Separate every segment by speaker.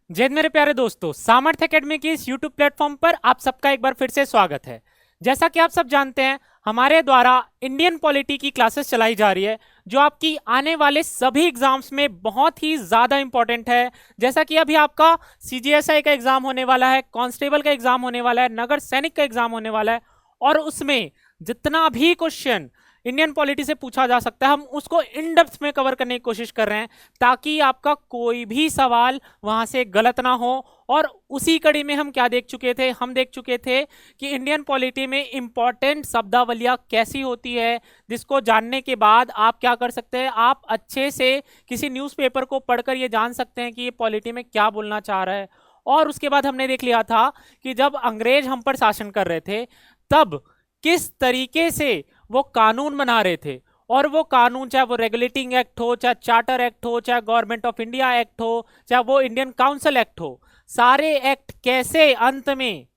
Speaker 1: जय हिंद मेरे प्यारे दोस्तों, सामर्थ्य एकेडमी की इस YouTube प्लेटफॉर्म पर आप सबका एक बार फिर से स्वागत है। जैसा कि आप सब जानते हैं, हमारे द्वारा इंडियन पॉलिटी की क्लासेस चलाई जा रही है, जो आपकी आने वाले सभी एग्जाम्स में बहुत ही ज़्यादा इंपॉर्टेंट है। जैसा कि अभी आपका CGSI का एग्जाम होने वाला है, कांस्टेबल का एग्जाम होने वाला है, नगर सैनिक का एग्जाम होने वाला है, और उसमें जितना भी क्वेश्चन इंडियन पॉलिटी से पूछा जा सकता है, हम उसको इन डेप्थ में कवर करने की कोशिश कर रहे हैं, ताकि आपका कोई भी सवाल वहां से गलत ना हो। और उसी कड़ी में हम क्या देख चुके थे, हम देख चुके थे कि इंडियन पॉलिटी में इंपॉर्टेंट शब्दावलियां कैसी होती है, जिसको जानने के बाद आप क्या कर सकते हैं, आप अच्छे से किसी न्यूज़पेपर को पढ़कर ये जान सकते हैं कि ये पॉलिटी में क्या बोलना चाह रहा है। और उसके बाद हमने देख लिया था कि जब अंग्रेज हम पर शासन कर रहे थे, तब किस तरीके से वो कानून बना रहे थे, और वो कानून चाहे वो रेगुलेटिंग एक्ट हो, चाहे चार्टर एक्ट हो, चाहे गवर्नमेंट ऑफ इंडिया एक्ट हो, चाहे वो इंडियन काउंसिल एक्ट हो, सारे एक्ट कैसे अंत में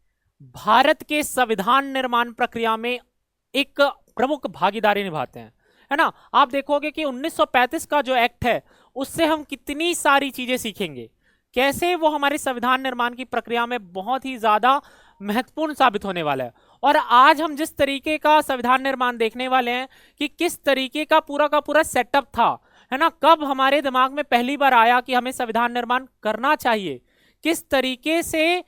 Speaker 1: भारत के संविधान निर्माण प्रक्रिया में एक प्रमुख भागीदारी निभाते हैं, है ना। आप देखोगे कि 1935 का जो एक्ट है, उससे हम कितनी सारी चीजें सीखेंगे, कैसे वो हमारे संविधान निर्माण की प्रक्रिया में बहुत ही ज्यादा महत्वपूर्ण साबित होने वाला है। और आज हम जिस तरीके का संविधान निर्माण देखने वाले हैं कि किस तरीके का पूरा सेटअप था, है ना, कब हमारे दिमाग में पहली बार आया कि हमें संविधान निर्माण करना चाहिए, किस तरीके से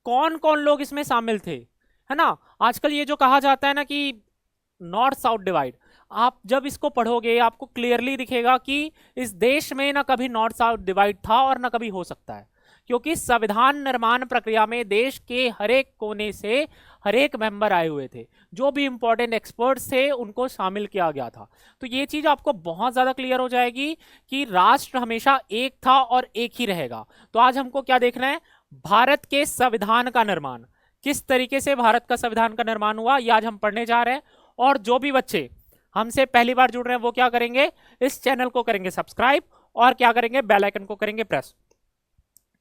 Speaker 1: कौन कौन लोग इसमें शामिल थे, है ना। आजकल ये जो कहा जाता है ना कि नॉर्थ साउथ डिवाइड, आप जब इसको पढ़ोगे आपको क्लियरली दिखेगा कि इस देश में ना कभी नॉर्थ साउथ डिवाइड था और ना कभी हो सकता है, क्योंकि संविधान निर्माण प्रक्रिया में देश के हर एक कोने से हर एक मेंबर आए हुए थे, जो भी इंपॉर्टेंट एक्सपर्ट्स थे उनको शामिल किया गया था। तो ये चीज आपको बहुत ज्यादा क्लियर हो जाएगी कि राष्ट्र हमेशा एक था और एक ही रहेगा। तो आज हमको क्या देखना है, भारत के संविधान का निर्माण, किस तरीके से भारत का संविधान का निर्माण हुआ, ये आज हम पढ़ने जा रहे हैं। और जो भी बच्चे हमसे पहली बार जुड़ रहे हैं वो क्या करेंगे, इस चैनल को करेंगे सब्सक्राइब, और क्या करेंगे, बेल आइकन को करेंगे प्रेस,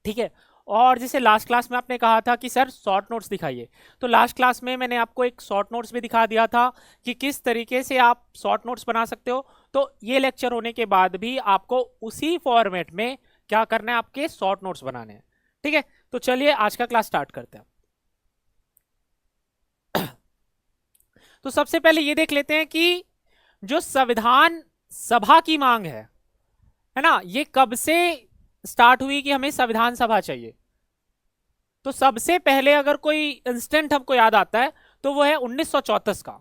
Speaker 1: ठीक है। और जैसे लास्ट क्लास में आपने कहा था कि सर शॉर्ट नोट्स दिखाइए, तो लास्ट क्लास में मैंने आपको एक शॉर्ट नोट्स भी दिखा दिया था कि किस तरीके से आप शॉर्ट नोट्स बना सकते हो। तो ये लेक्चर होने के बाद भी आपको उसी फॉर्मेट में क्या करना है, आपके शॉर्ट नोट्स बनाने हैं, ठीक है। तो चलिए आज का क्लास स्टार्ट करते हैं। तो सबसे पहले ये देख लेते हैं कि जो संविधान सभा की मांग है ना, ये कब से स्टार्ट हुई कि हमें संविधान सभा चाहिए। तो सबसे पहले अगर कोई इंस्टेंट हमको याद आता है तो वो है 1934 का।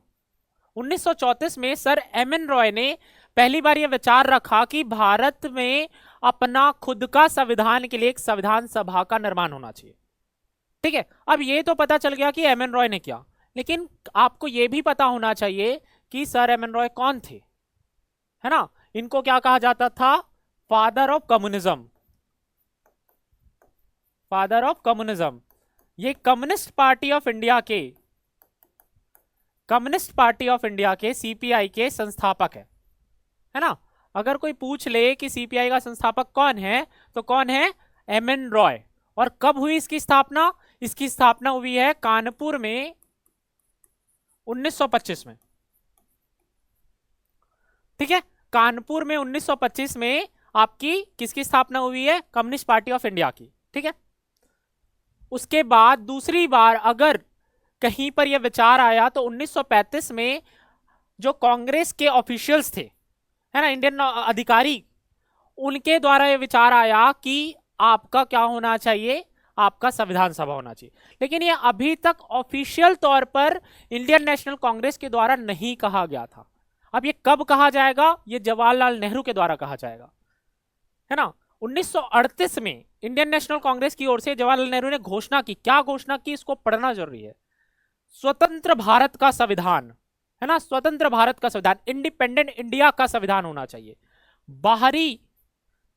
Speaker 1: 1934 में सर एम एन रॉय ने पहली बार यह विचार रखा कि भारत में अपना खुद का संविधान के लिए एक संविधान सभा का निर्माण होना चाहिए, ठीक है। अब ये तो पता चल गया कि एम एन रॉय ने किया, लेकिन आपको यह भी पता होना चाहिए कि सर एम एन रॉय कौन थे, है ना। इनको क्या कहा जाता था, father of communism, father of communism. ये कम्युनिस्ट पार्टी ऑफ इंडिया के, कम्युनिस्ट पार्टी ऑफ इंडिया के CPI के संस्थापक है ना। अगर कोई पूछ ले कि CPI का संस्थापक कौन है, तो कौन है, एम एन रॉय। और कब हुई इसकी स्थापना, इसकी स्थापना हुई है कानपुर में 1925 में, ठीक है। कानपुर में 1925 में आपकी किसकी स्थापना हुई है, कम्युनिस्ट पार्टी ऑफ इंडिया की, ठीक है। उसके बाद दूसरी बार अगर कहीं पर यह विचार आया तो 1935 में जो कांग्रेस के ऑफिशियल्स थे, है ना, इंडियन अधिकारी, उनके द्वारा यह विचार आया कि आपका क्या होना चाहिए, आपका संविधान सभा होना चाहिए। लेकिन ये अभी तक ऑफिशियल तौर पर इंडियन नेशनल कांग्रेस के द्वारा नहीं कहा गया था। अब ये कब कहा जाएगा, ये जवाहरलाल नेहरू के द्वारा कहा जाएगा, है ना। 1938 में इंडियन नेशनल कांग्रेस की ओर से जवाहरलाल नेहरू ने घोषणा की, क्या घोषणा की, इसको पढ़ना जरूरी है, स्वतंत्र भारत का संविधान, है ना, स्वतंत्र भारत का संविधान, इंडिपेंडेंट इंडिया का संविधान होना चाहिए, बाहरी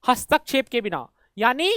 Speaker 1: हस्तक्षेप के बिना, यानी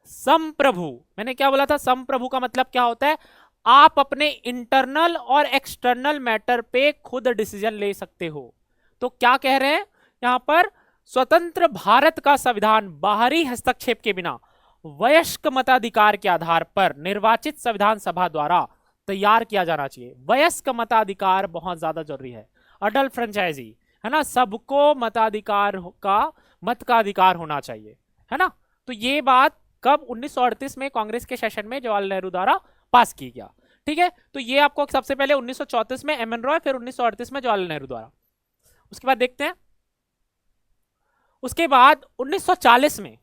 Speaker 1: संप्रभु। मैंने क्या बोला था, संप्रभु का मतलब क्या होता है, आप अपने इंटरनल और एक्सटर्नल मैटर पे खुद डिसीजन ले सकते हो। तो क्या कह रहे हैं यहां पर, स्वतंत्र भारत का संविधान बाहरी हस्तक्षेप के बिना वयस्क मताधिकार के आधार पर निर्वाचित संविधान सभा द्वारा तैयार किया जाना चाहिए। वयस्क मताधिकार बहुत ज्यादा जरूरी है, अडल्ट फ्रेंचाइजी, है ना, सबको मताधिकार का, मत का अधिकार होना चाहिए, है ना। तो ये बात कब? 1938 में कांग्रेस के सेशन में जवाहरलाल नेहरू द्वारा पास की गया। ठीक है, तो ये आपको सबसे पहले 1934 में एम एन रॉय, फिर 1938 में जवाहरलाल नेहरू द्वारा। उसके बाद देखते हैं, उसके बाद 1940 में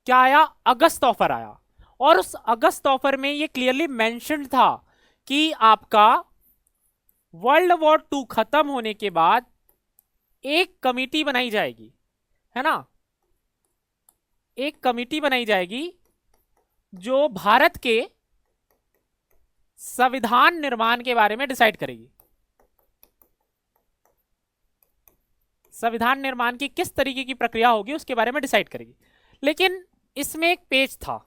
Speaker 1: क्या आया? अगस्त ऑफर आया, और उस अगस्त ऑफर में ये क्लियरली मेंशन था कि आपका वर्ल्ड वॉर 2 खत्म होने के बाद एक कमिटी बनाई जाएगी, है ना, एक कमिटी बनाई जाएगी जो भारत के संविधान निर्माण के बारे में डिसाइड करेगी। संविधान निर्माण की किस तरीके की प्रक्रिया होगी उसके बारे में डिसाइड करेगी। लेकिन इसमें एक पेज था।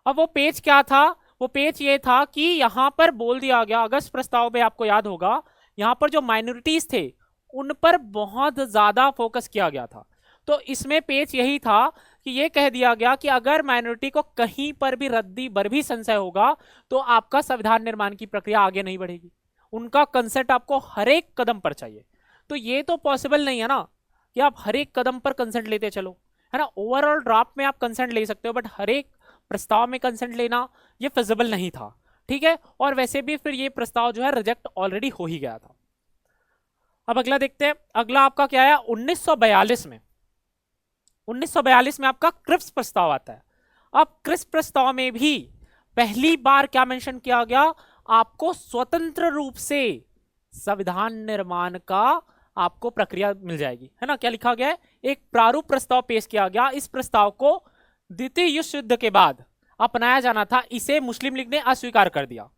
Speaker 1: अब वो पेज क्या था? वो पेज ये था कि यहां पर बोल दिया गया, अगस्त प्रस्ताव में आपको याद होगा, यहां पर जो माइनॉरिटीज थे उन पर बहुत ज्यादा फोकस किया गया था। तो इसमें पेज यही था कि ये कह दिया गया कि अगर माइनॉरिटी को कहीं पर भी रद्दी बर भी संशय होगा तो आपका संविधान निर्माण की प्रक्रिया आगे नहीं बढ़ेगी। उनका कंसेंट आपको हर एक कदम पर चाहिए। तो ये तो पॉसिबल नहीं है ना कि आप हर एक कदम पर कंसेंट लेते चलो, है ना। ओवरऑल ड्राफ्ट में आप कंसेंट ले सकते हो, बट हर एक प्रस्ताव में कंसेंट लेना ये फिजिबल नहीं था। ठीक है, और वैसे भी फिर ये प्रस्ताव जो है रिजेक्ट ऑलरेडी हो ही गया था। अब अगला देखते हैं, अगला आपका क्या है? 1942 में 1942 में आपका क्रिप्स प्रस्ताव आता है। अब क्रिप्स प्रस्ताव में भी पहली बार क्या मेंशन किया गया? आपको स्वतंत्र रूप से संविधान निर्माण का आपको प्रक्रिया मिल जाएगी, है ना। क्या लिखा गया है? एक प्रारूप प्रस्ताव पेश किया गया। इस प्रस्ताव को द्वितीय विश्व युद्ध के बाद अपनाया जाना था, इसे मुस्लिम लीग ने अस्वीकार कर दिया,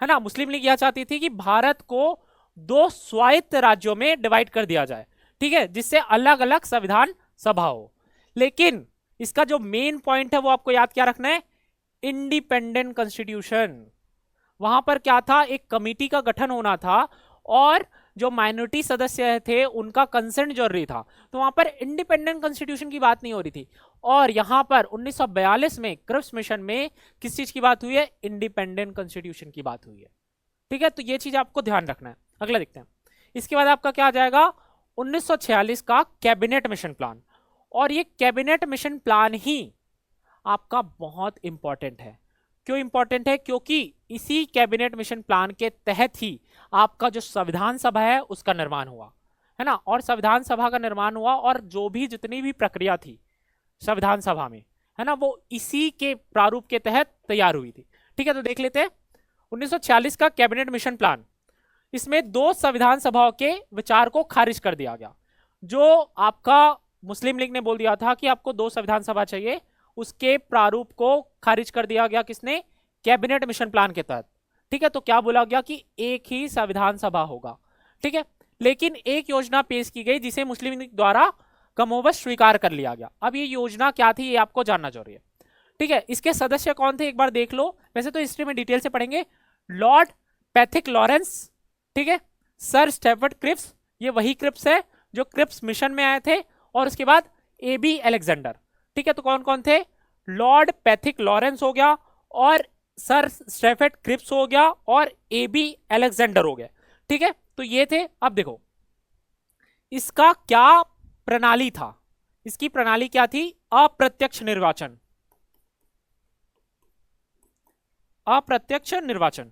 Speaker 1: है ना। मुस्लिम लीग यह चाहती थी कि भारत को 2 स्वायत्त राज्यों में डिवाइड कर दिया जाए, ठीक है, जिससे अलग अलग संविधान सभा हो। लेकिन इसका जो मेन पॉइंट है वो आपको याद क्या रखना है? Independent constitution. वहां पर क्या था? एक कमिटी का गठन होना था और जो माइनॉरिटी सदस्य थे उनका कंसेंट जरूरी था। तो वहां पर इंडिपेंडेंट कॉन्स्टिट्यूशन की बात नहीं हो रही थी। और यहां पर 1942 में क्रिप्स मिशन में किस चीज की बात हुई है? इंडिपेंडेंट कॉन्स्टिट्यूशन की बात हुई है। ठीक है, तो ये चीज आपको ध्यान रखना है। अगला देखते हैं, इसके बाद आपका क्या आ जाएगा? 1946 का कैबिनेट मिशन प्लान। और ये कैबिनेट मिशन प्लान ही आपका बहुत इंपॉर्टेंट है। क्यों इंपॉर्टेंट है? क्योंकि इसी कैबिनेट मिशन प्लान के तहत ही आपका जो संविधान सभा है उसका निर्माण हुआ, है ना। और संविधान सभा का निर्माण हुआ और जो भी जितनी भी प्रक्रिया थी संविधान सभा में, है ना, वो इसी के प्रारूप के तहत तैयार हुई थी। ठीक है, तो देख लेते हैं 1946 का कैबिनेट मिशन प्लान। इसमें 2 संविधान सभाओं के विचार को खारिज कर दिया गया। जो आपका मुस्लिम लीग ने बोल दिया था कि आपको 2 संविधान सभा चाहिए, उसके प्रारूप को खारिज कर दिया गया। किसने? कैबिनेट मिशन प्लान के तहत। ठीक है, तो क्या बोला गया कि एक ही संविधान सभा होगा। ठीक है, लेकिन एक योजना पेश की गई जिसे मुस्लिम लीग द्वारा कमोबश स्वीकार कर लिया गया। अब ये योजना क्या थी ये आपको जानना जरूरी है। ठीक है, इसके सदस्य कौन थे एक बार देख लो। वैसे तो हिस्ट्री में डिटेल से पढ़ेंगे। लॉर्ड पैथिक लॉरेंस, ठीक है, सर स्टेफर्ड क्रिप्स, ये वही क्रिप्स है जो क्रिप्स मिशन में आए थे, और उसके बाद एबी अलेक्जेंडर। ठीक है, तो कौन कौन थे? लॉर्ड पैथिक लॉरेंस हो गया, और सर स्टेफर्ड क्रिप्स हो गया, और एबी अलेक्जेंडर हो गया। ठीक है, तो ये थे। अब देखो इसका क्या प्रणाली था। इसकी प्रणाली क्या थी? अप्रत्यक्ष निर्वाचन। अप्रत्यक्ष निर्वाचन,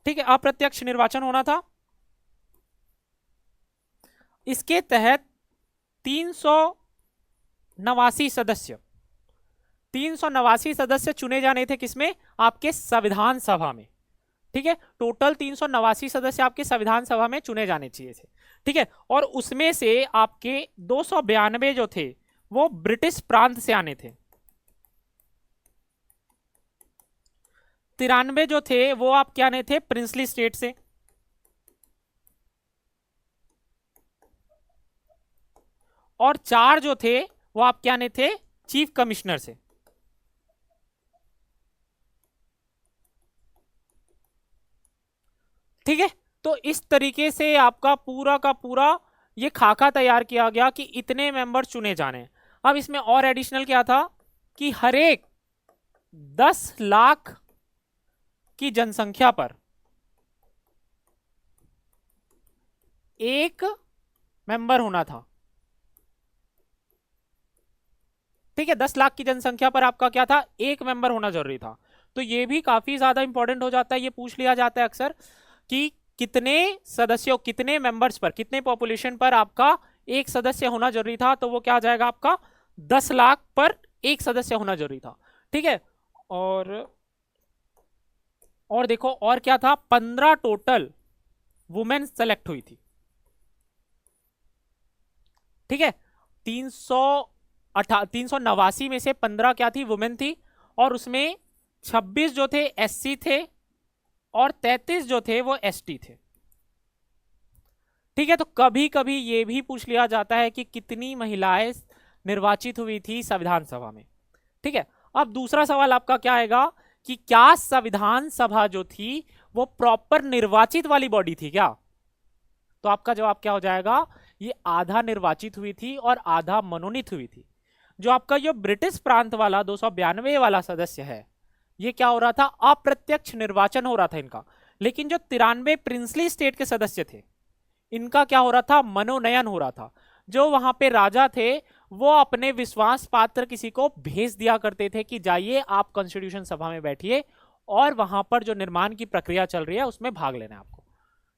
Speaker 1: ठीक है, अप्रत्यक्ष निर्वाचन होना था। इसके तहत 389 सदस्य चुने जाने थे। किसमें? आपके संविधान सभा में। ठीक है, टोटल 389 सदस्य आपके संविधान सभा में चुने जाने चाहिए थे। ठीक है, और उसमें से आपके 292 जो थे वो ब्रिटिश प्रांत से आने थे। 93 जो थे वो आप क्या आने थे? प्रिंसली स्टेट से। और 4 जो थे वो आप क्या आने थे? चीफ कमिश्नर से। ठीक है, तो इस तरीके से आपका पूरा का पूरा ये खाका तैयार किया गया कि इतने मेंबर चुने जाने। अब इसमें और एडिशनल क्या था कि हर एक 10 लाख की जनसंख्या पर एक मेंबर होना था। ठीक है, 10 लाख की जनसंख्या पर आपका क्या था, एक मेंबर होना जरूरी था। तो ये भी काफी ज्यादा इंपॉर्टेंट हो जाता है, ये पूछ लिया जाता है अक्सर कि कितने सदस्यों, कितने मेंबर्स पर, कितने पॉपुलेशन पर आपका एक सदस्य होना जरूरी था, तो वो क्या आ जाएगा आपका 10 लाख पर एक सदस्य होना जरूरी था। ठीक है, और देखो और क्या था, 15 टोटल वुमेन सेलेक्ट हुई थी। ठीक है, 389 में से 15 क्या थी, वुमेन थी, और उसमें 26 जो थे एससी थे और 33 जो थे वो एसटी थे। ठीक है, तो कभी कभी ये भी पूछ लिया जाता है कि कितनी महिलाएं निर्वाचित हुई थी संविधान सभा में। ठीक है, अब दूसरा सवाल आपका क्या आएगा कि क्या संविधान सभा जो थी वो प्रॉपर निर्वाचित वाली बॉडी थी क्या? तो आपका जवाब क्या हो जाएगा, ये आधा निर्वाचित हुई थी और आधा मनोनीत हुई थी। जो आपका जो ब्रिटिश प्रांत वाला 292 वाला सदस्य है, ये क्या हो रहा था, अप्रत्यक्ष निर्वाचन हो रहा था इनका। लेकिन जो 93 प्रिंसली स्टेट के सदस्य थे, इनका क्या हो रहा था, मनोनयन हो रहा था। जो वहां पे राजा थे वो अपने विश्वास पात्र किसी को भेज दिया करते थे कि जाइए आप कॉन्स्टिट्यूशन सभा में बैठिए और वहां पर जो निर्माण की प्रक्रिया चल रही है उसमें भाग लेना है आपको।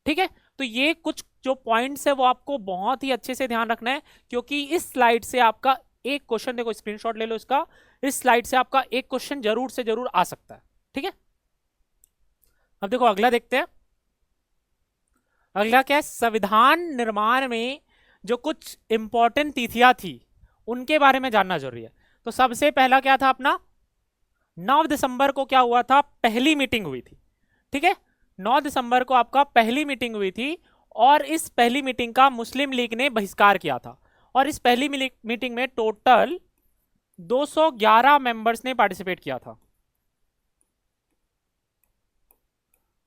Speaker 1: ठीक है, तो ये कुछ जो पॉइंट्स है वो आपको बहुत ही अच्छे से ध्यान रखना है, क्योंकि इस स्लाइड से आपका एक क्वेश्चन, देखो स्क्रीनशॉट ले लो इसका, इस स्लाइड से आपका एक क्वेश्चन जरूर से जरूर आ सकता है। ठीक है, अब देखो अगला देखते हैं। अगला क्या है, संविधान निर्माण में जो कुछ इंपॉर्टेंट तिथियां थी उनके बारे में जानना जरूरी है। तो सबसे पहला क्या था अपना, 9 दिसंबर को क्या हुआ था, पहली मीटिंग हुई थी। ठीक है, 9 दिसंबर को आपका पहली मीटिंग हुई थी, और इस पहली मीटिंग का मुस्लिम लीग ने बहिष्कार किया था। और इस पहली मीटिंग में टोटल 211 मेंबर्स ने पार्टिसिपेट किया था।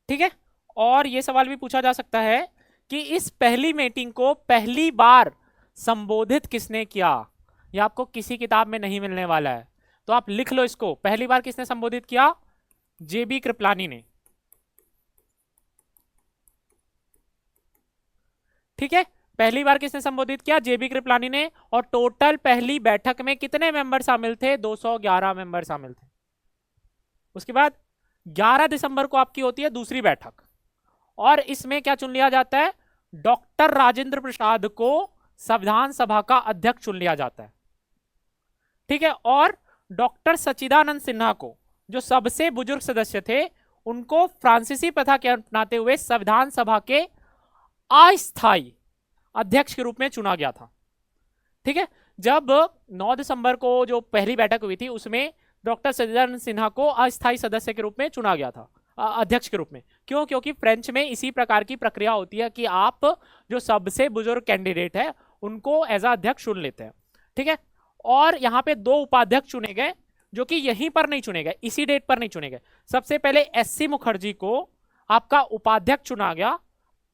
Speaker 1: ठीक है, और यह सवाल भी पूछा जा सकता है कि इस पहली मीटिंग को पहली बार संबोधित किसने किया। यह आपको किसी किताब में नहीं मिलने वाला है, तो आप लिख लो इसको, पहली बार किसने संबोधित किया, जेबी कृपलानी ने। ठीक है, पहली बार किसने संबोधित किया, जेबी कृपलानी ने। और टोटल पहली बैठक में कितने मेंबर शामिल थे, 211 मेंबर शामिल थे। उसके बाद 11 दिसंबर को आपकी होती है दूसरी बैठक, और इसमें क्या चुन लिया जाता है, डॉक्टर राजेंद्र प्रसाद को संविधान सभा का अध्यक्ष चुन लिया जाता है। ठीक है, और डॉक्टर सच्चिदानंद सिन्हा को, जो सबसे बुजुर्ग सदस्य थे, उनको फ्रांसीसी प्रथा के अपनाते हुए संविधान सभा के अस्थायी अध्यक्ष के रूप में चुना गया था। ठीक है, जब 9 दिसंबर को जो पहली बैठक हुई थी उसमें डॉक्टर सच्चिदानंद सिन्हा को अस्थायी सदस्य के रूप में चुना गया था, अध्यक्ष के रूप में। क्यों, क्योंकि फ्रेंच में इसी प्रकार की प्रक्रिया होती है कि आप जो सबसे बुजुर्ग कैंडिडेट है उनको एज अध्यक्ष चुन लेते हैं। ठीक है, और यहाँ पे 2 उपाध्यक्ष चुने गए, जो कि यहीं पर नहीं चुने गए, इसी डेट पर नहीं चुने गए। सबसे पहले एससी मुखर्जी को आपका उपाध्यक्ष चुना गया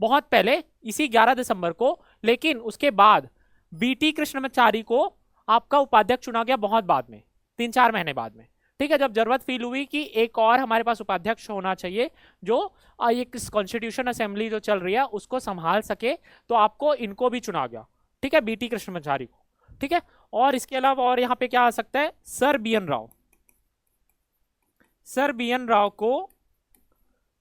Speaker 1: बहुत पहले, इसी 11 दिसंबर को, लेकिन उसके बाद बीटी कृष्णमाचारी को आपका उपाध्यक्ष चुना गया बहुत बाद में, 3-4 महीने बाद में। ठीक है, जब जरूरत फील हुई कि एक और हमारे पास उपाध्यक्ष होना चाहिए जो एक कॉन्स्टिट्यूशन असेंबली जो चल रही है उसको संभाल सके, तो आपको इनको भी चुना गया। ठीक है, बीटी कृष्णमाचारी को। ठीक है, और इसके अलावा और यहां पे क्या आ सकता है, sir B N Rao. Sir B N Rao को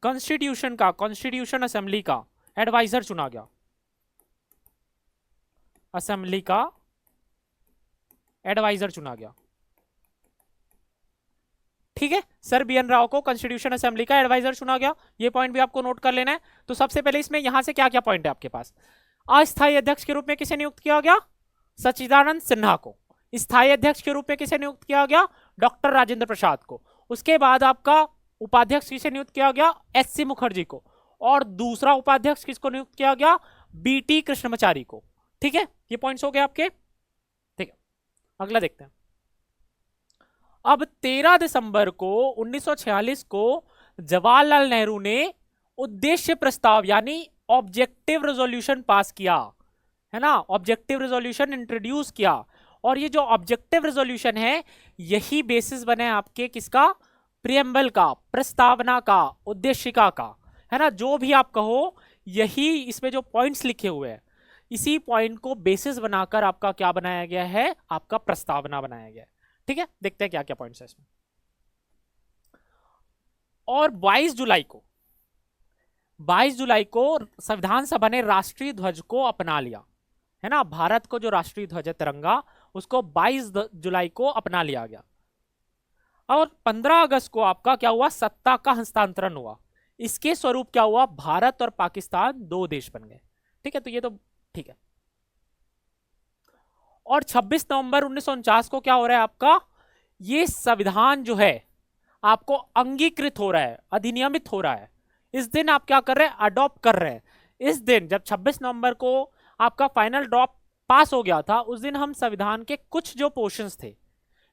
Speaker 1: कॉन्स्टिट्यूशन असेंबली का एडवाइजर चुना गया, असेंबली का एडवाइजर चुना गया। ठीक है, सर बीएन राव को कॉन्स्टिट्यूशन असेंबली का एडवाइजर चुना गया, ये पॉइंट भी आपको नोट कर लेना है। तो सबसे पहले इसमें यहां से क्या क्या पॉइंट है आपके पास, अस्थायी अध्यक्ष के रूप में किसे नियुक्त किया गया, सच्चिदानंद सिन्हा को। स्थायी अध्यक्ष के रूप में किसे नियुक्त किया गया, डॉक्टर राजेंद्र प्रसाद को। उसके बाद आपका उपाध्यक्ष किसे नियुक्त किया गया, एससी मुखर्जी को। और दूसरा उपाध्यक्ष किसको नियुक्त किया गया, बीटी कृष्णमाचारी को। ठीक है, ये पॉइंट्स हो गए आपके। ठीक है, अगला देखते हैं। अब 13 दिसंबर को 1946 को जवाहरलाल नेहरू ने उद्देश्य प्रस्ताव यानी ऑब्जेक्टिव रेजोल्यूशन पास किया, है ना, ऑब्जेक्टिव रेजोल्यूशन इंट्रोड्यूस किया। और ये जो ऑब्जेक्टिव रेजोल्यूशन है यही बेसिस बने आपके किसका, प्रियम्बल का, प्रस्तावना का, उद्देशिका का, है ना, जो भी आप कहो, यही इसमें जो पॉइंट्स लिखे हुए हैं इसी पॉइंट को बेसिस बनाकर आपका क्या बनाया गया है, आपका प्रस्तावना बनाया गया है। ठीक है, देखते हैं क्या क्या पॉइंट्स है इसमें। और 22 जुलाई को संविधान सभा ने राष्ट्रीय ध्वज को अपना लिया, है ना। भारत को जो राष्ट्रीय ध्वज है तिरंगा, उसको 22 जुलाई को अपना लिया गया। और 15 अगस्त को आपका क्या हुआ, सत्ता का हस्तांतरण हुआ। इसके स्वरूप क्या हुआ, भारत और पाकिस्तान दो देश बन गए। ठीक है, तो ये तो ठीक है। और 26 नवंबर 1949 को क्या हो रहा है आपका, ये संविधान जो है आपको अंगीकृत हो रहा है, अधिनियमित हो रहा है। इस दिन आप क्या कर रहे हैं, अडॉप्ट कर रहे हैं। इस दिन जब 26 नवंबर को आपका फाइनल ड्रॉप पास हो गया था, उस दिन हम संविधान के कुछ जो पोर्शंस थे, है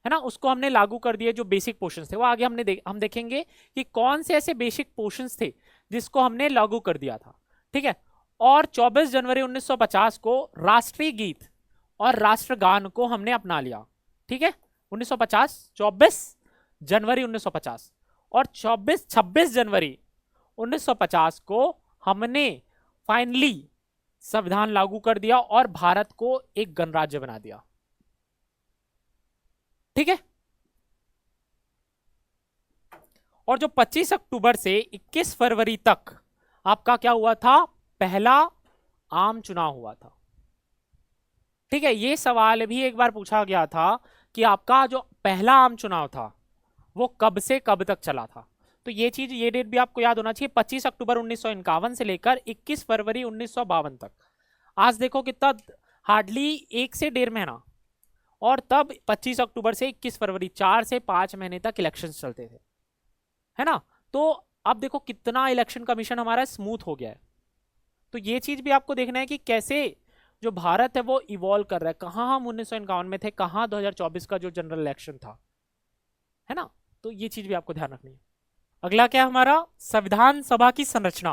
Speaker 1: ना, उसको हमने लागू कर दिए। जो बेसिक पोर्शंस थे वो आगे हम देखेंगे कि कौन से ऐसे बेसिक पोर्शंस थे जिसको हमने लागू कर दिया था। ठीक है। और 24 जनवरी 1950 को राष्ट्रीय गीत और राष्ट्रगान को हमने अपना लिया। ठीक है, 1950, 24 जनवरी 1950 और 26 जनवरी 1950 को हमने फाइनली संविधान लागू कर दिया और भारत को एक गणराज्य बना दिया। ठीक है। और जो 25 अक्टूबर से 21 फरवरी तक आपका क्या हुआ था, पहला आम चुनाव हुआ था। ठीक है, ये सवाल भी एक बार पूछा गया था कि आपका जो पहला आम चुनाव था वो कब से कब तक चला था। तो ये चीज, ये डेट भी आपको याद होना चाहिए, 25 अक्टूबर 1951 से लेकर 21 फरवरी 1952 तक। आज देखो कितना, हार्डली 1 से 1.5 महीना। और तब 25 अक्टूबर से 21 फरवरी 4 से 5 महीने तक इलेक्शंस चलते थे, है ना। तो अब देखो कितना इलेक्शन कमीशन हमारा स्मूथ हो गया है। तो ये चीज भी आपको देखना है कि कैसे जो भारत है वो इवॉल्व कर रहा है। कहाँ हम 1951 में थे, कहाँ 2024 का जो जनरल इलेक्शन था, है ना। तो ये चीज भी आपको ध्यान रखनी है। अगला क्या हमारा, संविधान सभा की संरचना,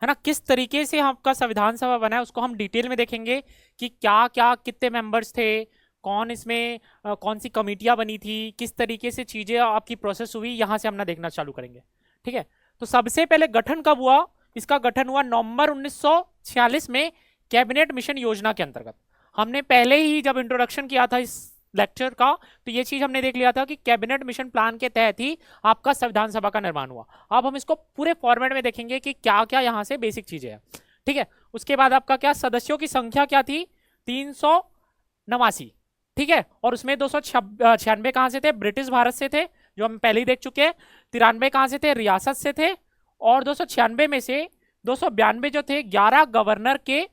Speaker 1: है ना। किस तरीके से आपका संविधान सभा बना है उसको हम डिटेल में देखेंगे कि क्या क्या कितने मेंबर्स थे, कौन इसमें कौन सी कमेटियां बनी थी, किस तरीके से चीजें आपकी प्रोसेस हुई, यहां से हम देखना चालू करेंगे। ठीक है। तो सबसे पहले गठन कब हुआ, इसका गठन हुआ नवंबर 1946 में कैबिनेट मिशन योजना के अंतर्गत। हमने पहले ही जब इंट्रोडक्शन किया था इस लेक्चर का, तो ये चीज हमने देख लिया था कि कैबिनेट मिशन प्लान के तहत ही आपका संविधान सभा का निर्माण हुआ। अब हम इसको पूरे फॉर्मेट में देखेंगे कि क्या क्या यहां से बेसिक चीजें हैं। ठीक है। उसके बाद आपका क्या, सदस्यों की संख्या क्या थी, 389। ठीक है। और उसमें 296 कहां से थे, ब्रिटिश भारत से थे, जो हम पहले ही देख चुके हैं। 93 कहां से थे, रियासत से थे। और 296 में से 292 जो थे 11 गवर्नर के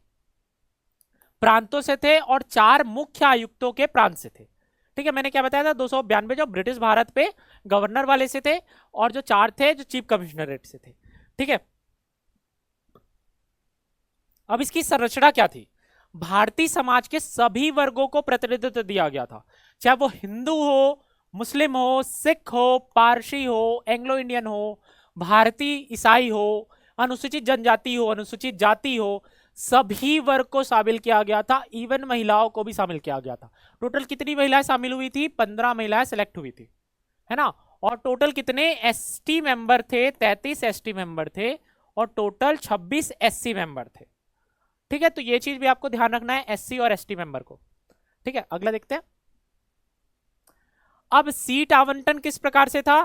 Speaker 1: प्रांतों से थे और 4 मुख्य आयुक्तों के प्रांत से थे। ठीक है, मैंने क्या बताया था, 292 जो ब्रिटिश भारत पे गवर्नर वाले से थे और जो 4 थे जो चीफ कमिश्नरेट से थे। ठीक है। अब इसकी संरचना क्या थी, भारतीय समाज के सभी वर्गों को प्रतिनिधित्व दिया गया था, चाहे वो हिंदू हो, मुस्लिम हो, सिख हो, पारसी हो, एंग्लो इंडियन हो, भारतीय ईसाई हो, अनुसूचित जनजाति हो, अनुसूचित जाति हो, सभी वर्ग को शामिल किया गया था। इवन महिलाओं को भी शामिल किया गया था। टोटल कितनी महिलाएं शामिल हुई थी, 15 महिलाएं सेलेक्ट हुई थी, है ना। और टोटल कितने एसटी मेंबर थे, 33 एसटी मेंबर थे और टोटल 26 एससी मेंबर थे। ठीक है, तो ये चीज भी आपको ध्यान रखना है एससी और एसटी मेंबर को। ठीक है, अगला देखते हैं। अब सीट आवंटन किस प्रकार से था,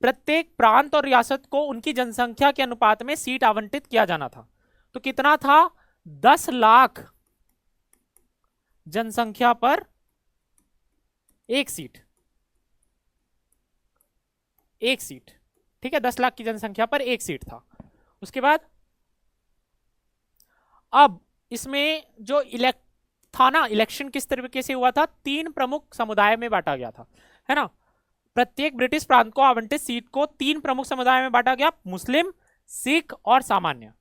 Speaker 1: प्रत्येक प्रांत और रियासत को उनकी जनसंख्या के अनुपात में सीट आवंटित किया जाना था। तो कितना था, 10 लाख जनसंख्या पर एक सीट, एक सीट। ठीक है, 10 लाख की जनसंख्या पर एक सीट था। उसके बाद अब इसमें जो था ना, इलेक्शन किस तरीके से हुआ था, 3 प्रमुख समुदाय में बांटा गया था, है ना। प्रत्येक ब्रिटिश प्रांत को आवंटित सीट को 3 प्रमुख समुदाय में बांटा गया, मुस्लिम, सिख और सामान्य।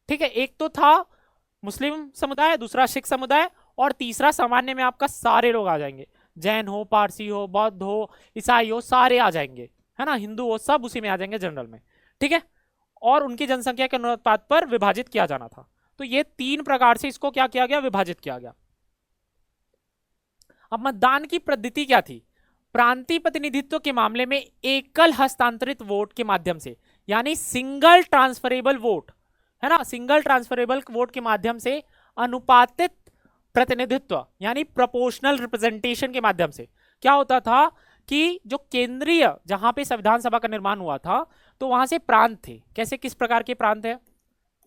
Speaker 1: ठीक है, एक तो था मुस्लिम समुदाय, दूसरा सिख समुदाय और तीसरा सामान्य में आपका सारे लोग आ जाएंगे, जैन हो, पारसी हो, बौद्ध हो, ईसाई हो, सारे आ जाएंगे, है ना, हिंदू हो, सब उसी में आ जाएंगे जनरल में। ठीक है, और उनकी जनसंख्या के अनुपात पर विभाजित किया जाना था। तो ये 3 प्रकार से इसको क्या किया गया, विभाजित किया गया। अब मतदान की पद्धति क्या थी, प्रांतीय प्रतिनिधित्व के मामले में एकल हस्तांतरित वोट के माध्यम से, यानी सिंगल ट्रांसफरेबल वोट, है ना, सिंगल ट्रांसफरेबल वोट के माध्यम से अनुपातित प्रतिनिधित्व यानी प्रोपोर्शनल रिप्रेजेंटेशन के माध्यम से क्या होता था कि जो केंद्रीय जहां पे संविधान सभा का निर्माण हुआ था, तो वहां से प्रांत थे। कैसे, किस प्रकार के प्रांत है?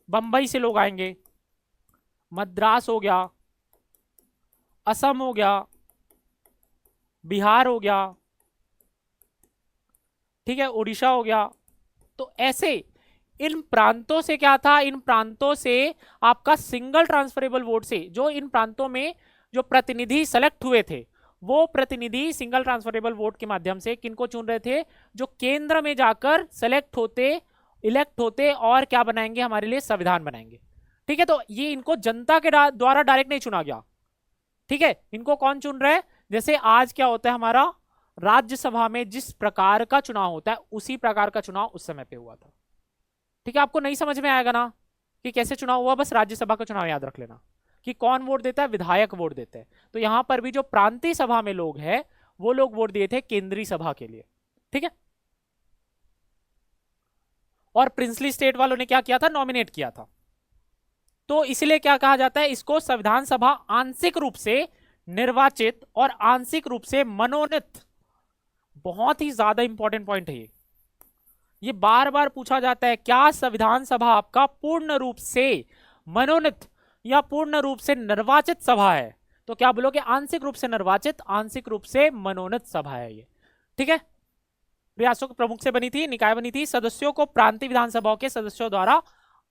Speaker 1: बंबई से लोग आएंगे, मद्रास हो गया, असम हो गया, बिहार हो गया, ठीक है, उड़ीसा हो गया। तो ऐसे इन प्रांतों से क्या था, इन प्रांतों से आपका सिंगल ट्रांसफरेबल वोट से जो इन प्रांतों में जो प्रतिनिधि सेलेक्ट हुए थे, वो प्रतिनिधि सिंगल ट्रांसफरेबल वोट के माध्यम से किनको चुन रहे थे? जो केंद्र में जाकर सेलेक्ट होते, इलेक्ट होते और क्या बनाएंगे? हमारे लिए संविधान बनाएंगे। ठीक है, तो ये इनको जनता के द्वारा डायरेक्ट नहीं चुना गया। ठीक है, इनको कौन चुन रहा है? जैसे आज क्या होता है हमारा राज्यसभा में जिस प्रकार का चुनाव होता है, उसी प्रकार का चुनाव उस समय पे हुआ था। ठीक है, आपको नहीं समझ में आएगा ना कि कैसे चुनाव हुआ, बस राज्यसभा का चुनाव याद रख लेना कि कौन वोट देता है? विधायक वोट देते हैं। तो यहां पर भी जो प्रांतीय सभा में लोग हैं, वो लोग वोट दिए थे केंद्रीय सभा के लिए। ठीक है, और प्रिंसली स्टेट वालों ने क्या किया था? नॉमिनेट किया था। तो इसलिए क्या कहा जाता है? इसको संविधान सभा आंशिक रूप से निर्वाचित और आंशिक रूप से मनोनीत। बहुत ही ज्यादा इंपॉर्टेंट पॉइंट है ये बार बार पूछा जाता है। क्या संविधान सभा आपका पूर्ण रूप से मनोनीत या पूर्ण रूप से निर्वाचित सभा है? तो क्या बोलोगे? आंशिक रूप से निर्वाचित, आंशिक रूप से मनोनीत सभा है ये। ठीक है, प्रयासों के प्रमुख से बनी थी, निकाय बनी थी। सदस्यों को प्रांतीय विधानसभाओं के सदस्यों द्वारा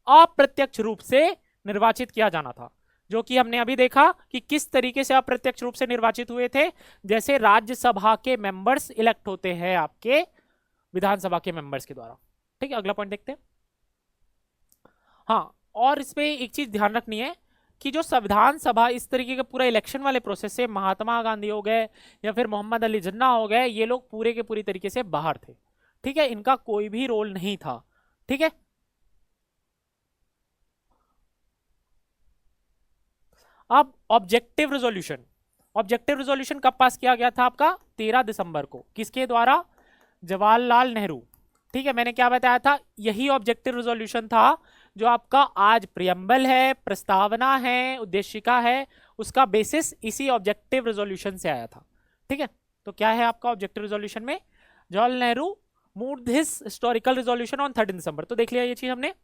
Speaker 1: अप्रत्यक्ष रूप से निर्वाचित किया जाना था, जो कि हमने अभी देखा कि किस तरीके से अप्रत्यक्ष रूप से निर्वाचित हुए थे। जैसे राज्यसभा के मेंबर्स इलेक्ट होते हैं आपके विधानसभा के मेंबर्स के द्वारा। ठीक है, अगला पॉइंट देखते हैं। हाँ, और इसमें एक चीज ध्यान रखनी है कि जो संविधान सभा इस तरीके के पूरा इलेक्शन वाले प्रोसेस से महात्मा गांधी हो गए या फिर मोहम्मद अली जिन्ना हो गए, ये लोग पूरे के पूरी तरीके से बाहर थे। ठीक है, इनका कोई भी रोल नहीं था। ठीक है, अब ऑब्जेक्टिव रेजोल्यूशन, ऑब्जेक्टिव रेजोल्यूशन कब पास किया गया था आपका? 13 दिसंबर को। किसके द्वारा? जवाहरलाल नेहरू। ठीक है, मैंने क्या बताया था? यही ऑब्जेक्टिव रेजोल्यूशन था जो आपका आज प्रियम्बल है, प्रस्तावना है, उद्देशिका है, उसका बेसिस इसी ऑब्जेक्टिव रेजोल्यूशन से आया था। ठीक है, तो क्या है आपका ऑब्जेक्टिव रेजोल्यूशन में? Jawaharlal Nehru moved his historical resolution on 13 दिसंबर। तो देख लिया ये चीज हमने।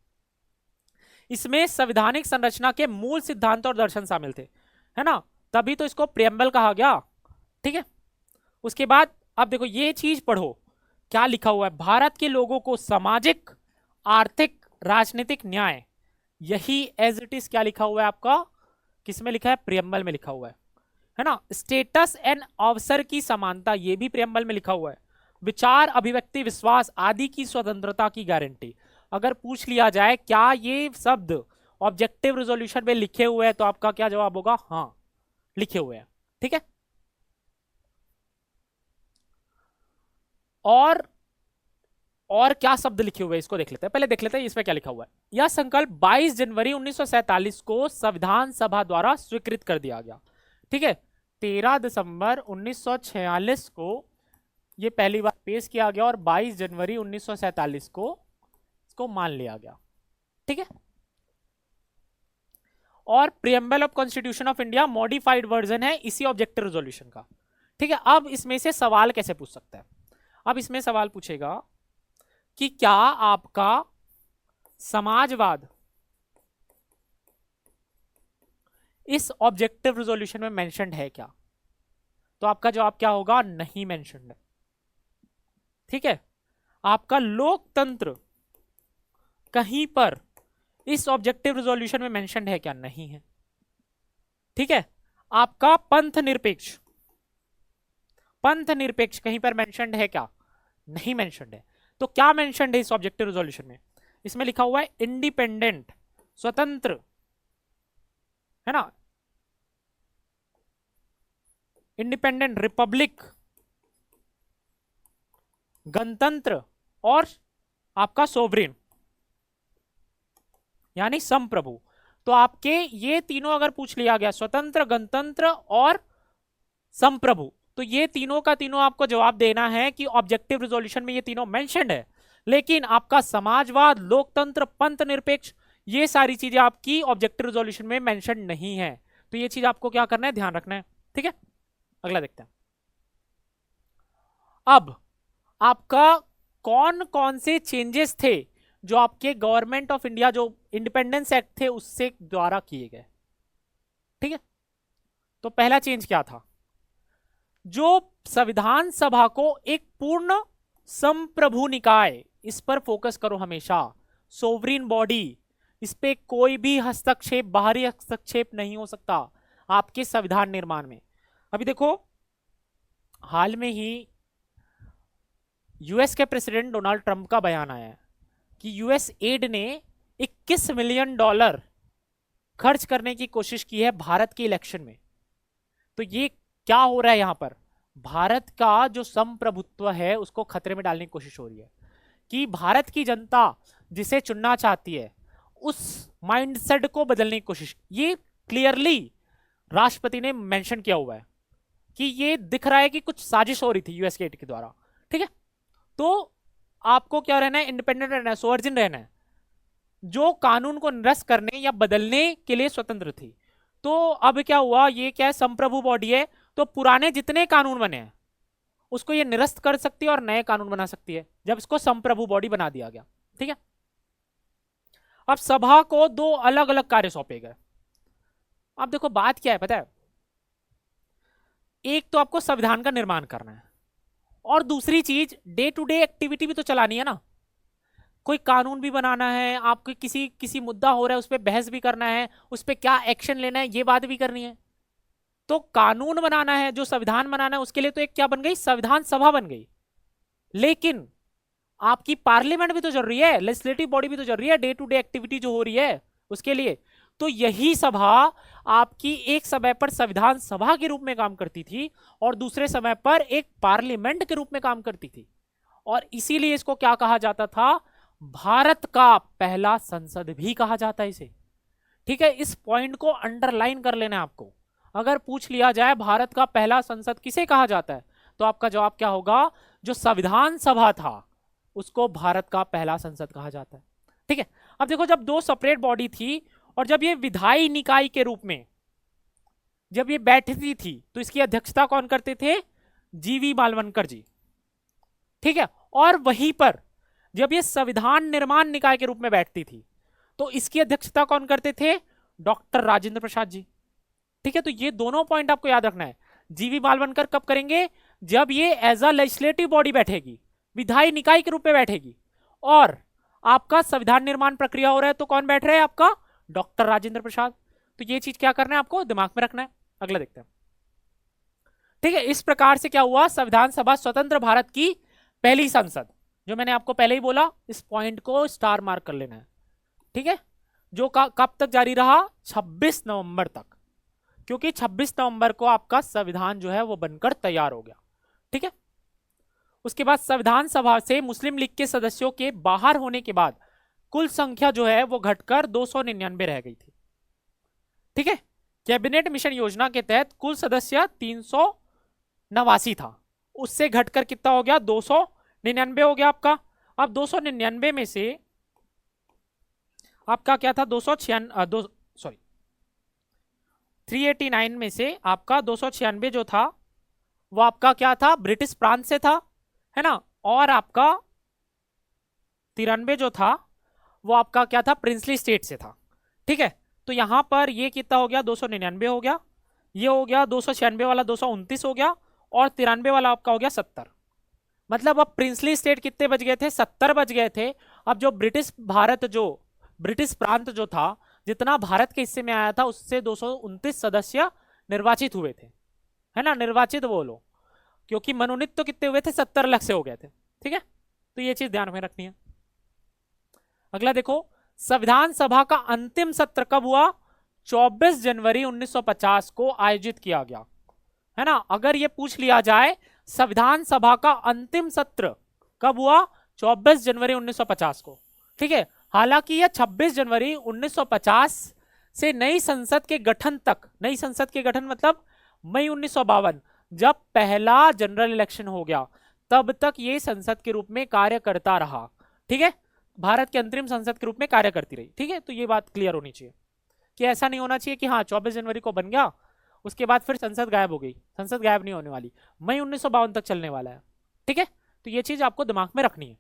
Speaker 1: इसमें संवैधानिक संरचना के मूल सिद्धांत और दर्शन शामिल थे, है ना, तभी तो इसको प्रियम्बल कहा गया। ठीक है, उसके बाद अब देखो ये चीज पढ़ो, क्या लिखा हुआ है? भारत के लोगों को सामाजिक, आर्थिक, राजनीतिक न्याय, यही एज इट इज क्या लिखा हुआ है आपका? किसमें लिखा है? प्रियम्बल में लिखा हुआ है ना। स्टेटस एंड अवसर की समानता, ये भी प्रियम्बल में लिखा हुआ है। विचार, अभिव्यक्ति, विश्वास आदि की स्वतंत्रता की गारंटी। अगर पूछ लिया जाए क्या ये शब्द ऑब्जेक्टिव रेजोल्यूशन में लिखे हुए हैं, तो आपका क्या जवाब होगा? हाँ, लिखे हुए हैं। ठीक है, और क्या शब्द लिखे हुए हैं इसको देख लेते हैं। पहले देख लेते हैं इसमें क्या लिखा हुआ है। यह संकल्प 22 जनवरी 1947 को संविधान सभा द्वारा स्वीकृत कर दिया गया। ठीक है, 13 दिसंबर 1946 को ये पहली बार पेश किया गया और 22 जनवरी 1947 को इसको मान लिया गया। ठीक है, और preamble of constitution of India modified version है इसी ऑब्जेक्टिव रेजोल्यूशन का। ठीक है, अब इसमें से सवाल कैसे पूछ सकता है? अब इसमें सवाल पूछेगा कि क्या आपका समाजवाद इस ऑब्जेक्टिव रेजोल्यूशन में मेंशन्ड है क्या? तो आपका जवाब क्या होगा? नहीं मेंशन्ड है। ठीक है, आपका लोकतंत्र कहीं पर इस ऑब्जेक्टिव रेजोल्यूशन में मेंशन्ड है क्या? नहीं है। ठीक है, आपका पंथ निरपेक्ष, पंथ निरपेक्ष कहीं पर मेंशन्ड है क्या? नहीं मेंशन्ड है। तो क्या मेंशन्ड है इस ऑब्जेक्टिव रेजोल्यूशन में? इसमें लिखा हुआ है इंडिपेंडेंट, स्वतंत्र, है ना, इंडिपेंडेंट, रिपब्लिक, गणतंत्र और आपका सोवरेन यानी संप्रभु। तो आपके ये तीनों अगर पूछ लिया गया, स्वतंत्र, गणतंत्र और संप्रभु, तो ये तीनों का तीनों आपको जवाब देना है कि ऑब्जेक्टिव रेजोल्यूशन में ये तीनों मेंशन्ड है। लेकिन आपका समाजवाद, लोकतंत्र, पंथ निरपेक्ष, ये सारी चीजें आपकी ऑब्जेक्टिव रेजोल्यूशन में मेंशन नहीं है। तो ये चीज आपको क्या करना है? ध्यान रखना है। ठीक है, अगला देखते हैं। अब आपका कौन कौन से चेंजेस थे जो आपके गवर्नमेंट ऑफ इंडिया जो इंडिपेंडेंस एक्ट थे उससे द्वारा किए गए। ठीक है, तो पहला चेंज क्या था, जो संविधान सभा को एक पूर्ण संप्रभु निकाय, इस पर फोकस करो हमेशा, सोवरीन बॉडी, इस पे कोई भी हस्तक्षेप, बाहरी हस्तक्षेप नहीं हो सकता आपके संविधान निर्माण में। अभी देखो, हाल में ही यूएस के प्रेसिडेंट डोनाल्ड ट्रंप का बयान आया है कि यूएस एड ने 21 मिलियन डॉलर खर्च करने की कोशिश की है भारत के इलेक्शन में। तो ये क्या हो रहा है, यहां पर भारत का जो संप्रभुत्व है उसको खतरे में डालने की कोशिश हो रही है कि भारत की जनता जिसे चुनना चाहती है उस माइंडसेट को बदलने की कोशिश, ये क्लियरली राष्ट्रपति ने मेंशन किया हुआ है कि ये दिख रहा है कि कुछ साजिश हो रही थी यूएस गेट के द्वारा। ठीक है, तो आपको क्या रहना है, इंडिपेंडेंट रहना है, सोवर्जिन रहना है, जो कानून को निरस्त करने या बदलने के लिए स्वतंत्र थी। तो अब क्या हुआ, ये क्या है, संप्रभु बॉडी है, तो पुराने जितने कानून बने हैं उसको ये निरस्त कर सकती है और नए कानून बना सकती है, जब इसको संप्रभु बॉडी बना दिया गया। ठीक है, अब सभा को दो अलग अलग कार्य सौंपे गए। अब देखो बात क्या है पता है, एक तो आपको संविधान का निर्माण करना है और दूसरी चीज डे टू डे एक्टिविटी भी तो चलानी है ना, कोई कानून भी बनाना है, आपको किसी मुद्दा हो रहा है उस पर बहस भी करना है, उस पर क्या एक्शन लेना है ये बात भी करनी है। तो कानून बनाना है, जो संविधान बनाना है, उसके लिए तो एक क्या बन गई, संविधान सभा बन गई। लेकिन आपकी पार्लियामेंट भी तो जरूरी है, लेजिस्लेटिव बॉडी भी तो जरूरी है डे टू डे एक्टिविटी जो हो रही है उसके लिए। तो यही सभा आपकी एक समय पर संविधान सभा के रूप में काम करती थी और दूसरे समय पर एक पार्लियामेंट के रूप में काम करती थी, और इसीलिए इसको क्या कहा जाता था, भारत का पहला संसद भी कहा जाता है इसे। ठीक है, इस पॉइंट को अंडरलाइन कर लेना है आपको। अगर पूछ लिया जाए भारत का पहला संसद किसे कहा जाता है, तो आपका जवाब क्या होगा, जो संविधान सभा था उसको भारत का पहला संसद कहा जाता है। ठीक है, अब देखो, जब दो सेपरेट बॉडी थी और जब ये विधायी निकाय के रूप में जब ये बैठती थी तो इसकी अध्यक्षता कौन करते थे, जीवी मालवणकर जी। ठीक है, और वहीं पर जब ये संविधान निर्माण निकाय के रूप में बैठती थी तो इसकी अध्यक्षता कौन करते थे, डॉक्टर राजेंद्र प्रसाद जी। ठीक है, तो ये दोनों पॉइंट आपको याद रखना है। जीवी मालवणकर कब करेंगे, जब ये एज अ लेजिस्लेटिव बॉडी बैठेगी, विधायी निकाय के रूप में बैठेगी, और आपका संविधान निर्माण प्रक्रिया हो रहा है तो कौन बैठ रहा है, आपका डॉक्टर राजेंद्र प्रसाद। तो ये चीज क्या करना है, आपको दिमाग में रखना है। अगला देखते हैं। ठीक है, इस प्रकार से क्या हुआ, संविधान सभा स्वतंत्र भारत की पहली संसद, जो मैंने आपको पहले ही बोला, इस पॉइंट को स्टार मार्क कर लेना है। ठीक है, जो कब तक जारी रहा, 26 नवंबर तक, क्योंकि 26 नवंबर को आपका संविधान जो है वो बनकर तैयार हो गया। ठीक है, उसके बाद संविधान सभा से मुस्लिम लीग के सदस्यों के बाहर होने के बाद कुल संख्या जो है वो घटकर 299 रह गई थी। ठीक है, कैबिनेट मिशन योजना के तहत कुल सदस्य 389 था, उससे घटकर कितना हो गया, 299 हो गया आपका। अब 299 में से आपका क्या था, 389 में से आपका 296 जो था वो आपका क्या था, ब्रिटिश प्रांत से था, है ना, और आपका 93 जो था वो आपका क्या था, प्रिंसली स्टेट से था। ठीक है, तो यहां पर ये कितना हो गया, 299 हो गया, ये हो गया 296 वाला 229 हो गया, और 93 वाला आपका हो गया 70। मतलब अब प्रिंसली स्टेट कितने बच गए थे, 70 बच गए थे। अब जो ब्रिटिश प्रांत जो था, जितना भारत के हिस्से में आया था उससे 229 सदस्य निर्वाचित हुए थे, है ना, निर्वाचित बोलो, क्योंकि मनोनीत तो कितने हुए थे, 70 लाख से हो गए थे। ठीक है, तो ये चीज ध्यान में रखनी है। अगला देखो, संविधान सभा का अंतिम सत्र कब हुआ, 24 जनवरी 1950 को आयोजित किया गया, है ना। अगर ये पूछ लिया जाए संविधान सभा का अंतिम सत्र कब हुआ, 24 जनवरी 1950 को। ठीक है, हालांकि यह 26 जनवरी 1950 से नई संसद के गठन तक, नई संसद के गठन मतलब मई 1952 जब पहला जनरल इलेक्शन हो गया, तब तक ये संसद के रूप में कार्य करता रहा। ठीक है, भारत के अंतरिम संसद के रूप में कार्य करती रही। ठीक है, तो ये बात क्लियर होनी चाहिए कि ऐसा नहीं होना चाहिए कि हाँ 24 जनवरी को बन गया उसके बाद फिर संसद गायब हो गई। संसद गायब नहीं होने वाली, मई 1952 तक चलने वाला है। ठीक है, तो ये चीज आपको दिमाग में रखनी है।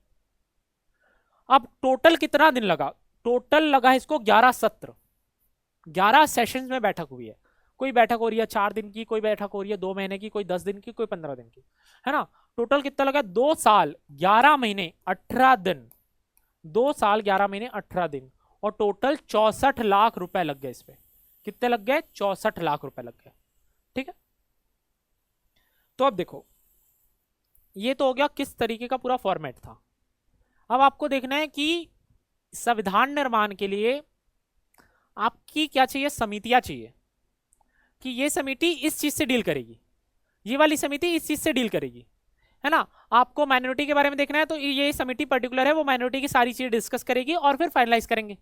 Speaker 1: अब टोटल कितना दिन लगा? टोटल लगा है इसको 11 सत्र, 11 सेशंस में बैठक हुई है। कोई बैठक हो रही है 4 दिन की, कोई बैठक हो रही है 2 महीने की, कोई 10 दिन की, कोई 15 दिन की, है ना। टोटल कितना लगा? 2 साल 11 महीने 18 दिन, 2 साल 11 महीने 18 दिन, और टोटल 64 लाख रुपए लग गए इस पे। कितने लग गए? 64 लाख रुपए लग गए। ठीक है, तो अब देखो, ये तो हो गया किस तरीके का पूरा फॉर्मेट था। अब आपको देखना है कि संविधान निर्माण के लिए आपकी क्या चाहिए? समितियां चाहिए, कि ये समिति इस चीज से डील करेगी, ये वाली समिति इस चीज से डील करेगी, है ना। आपको माइनॉरिटी के बारे में देखना है तो ये समिति पर्टिकुलर है, वो माइनॉरिटी की सारी चीजें डिस्कस करेगी और फिर फाइनलाइज करेंगे।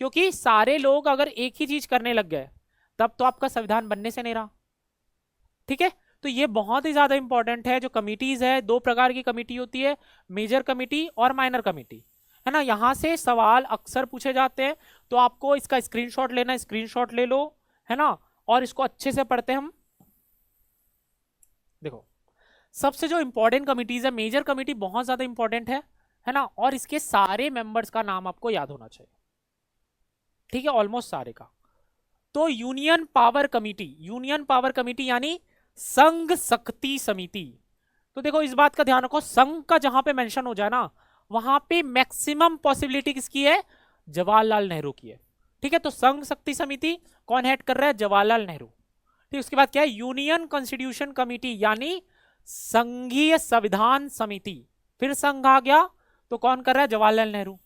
Speaker 1: क्योंकि सारे लोग अगर एक ही चीज करने लग गए तब तो आपका संविधान बनने से नहीं रहा। ठीक है, तो ये बहुत ही ज्यादा इंपॉर्टेंट है। जो कमिटीज है, 2 प्रकार की कमिटी होती है, मेजर कमिटी और माइनर कमिटी, है ना। यहां से सवाल अक्सर पूछे जाते हैं, तो आपको इसका स्क्रीनशॉट लेना, स्क्रीनशॉट ले लो, है ना, और इसको अच्छे से पढ़ते हैं हम। देखो, सबसे जो इंपॉर्टेंट कमिटीज है, मेजर कमिटी बहुत ज्यादा इंपॉर्टेंट है ना, और इसके सारे मेंबर्स का नाम आपको याद होना चाहिए। ठीक है, ऑलमोस्ट सारे का। तो union power committee, union power committee यानी संघ शक्ति समिति। तो देखो, इस बात का ध्यान रखो, संघ का जहां पे मेंशन हो जाए ना, वहां पे मैक्सिमम पॉसिबिलिटी किसकी है? जवाहरलाल नेहरू की है। ठीक है, तो संघ शक्ति समिति कौन हेड कर रहा है? जवाहरलाल नेहरू। ठीक, उसके बाद क्या है? यूनियन कॉन्स्टिट्यूशन कमिटी यानी संघीय संविधान समिति। फिर संघ आ गया तो कौन कर रहा है? जवाहरलाल नेहरू।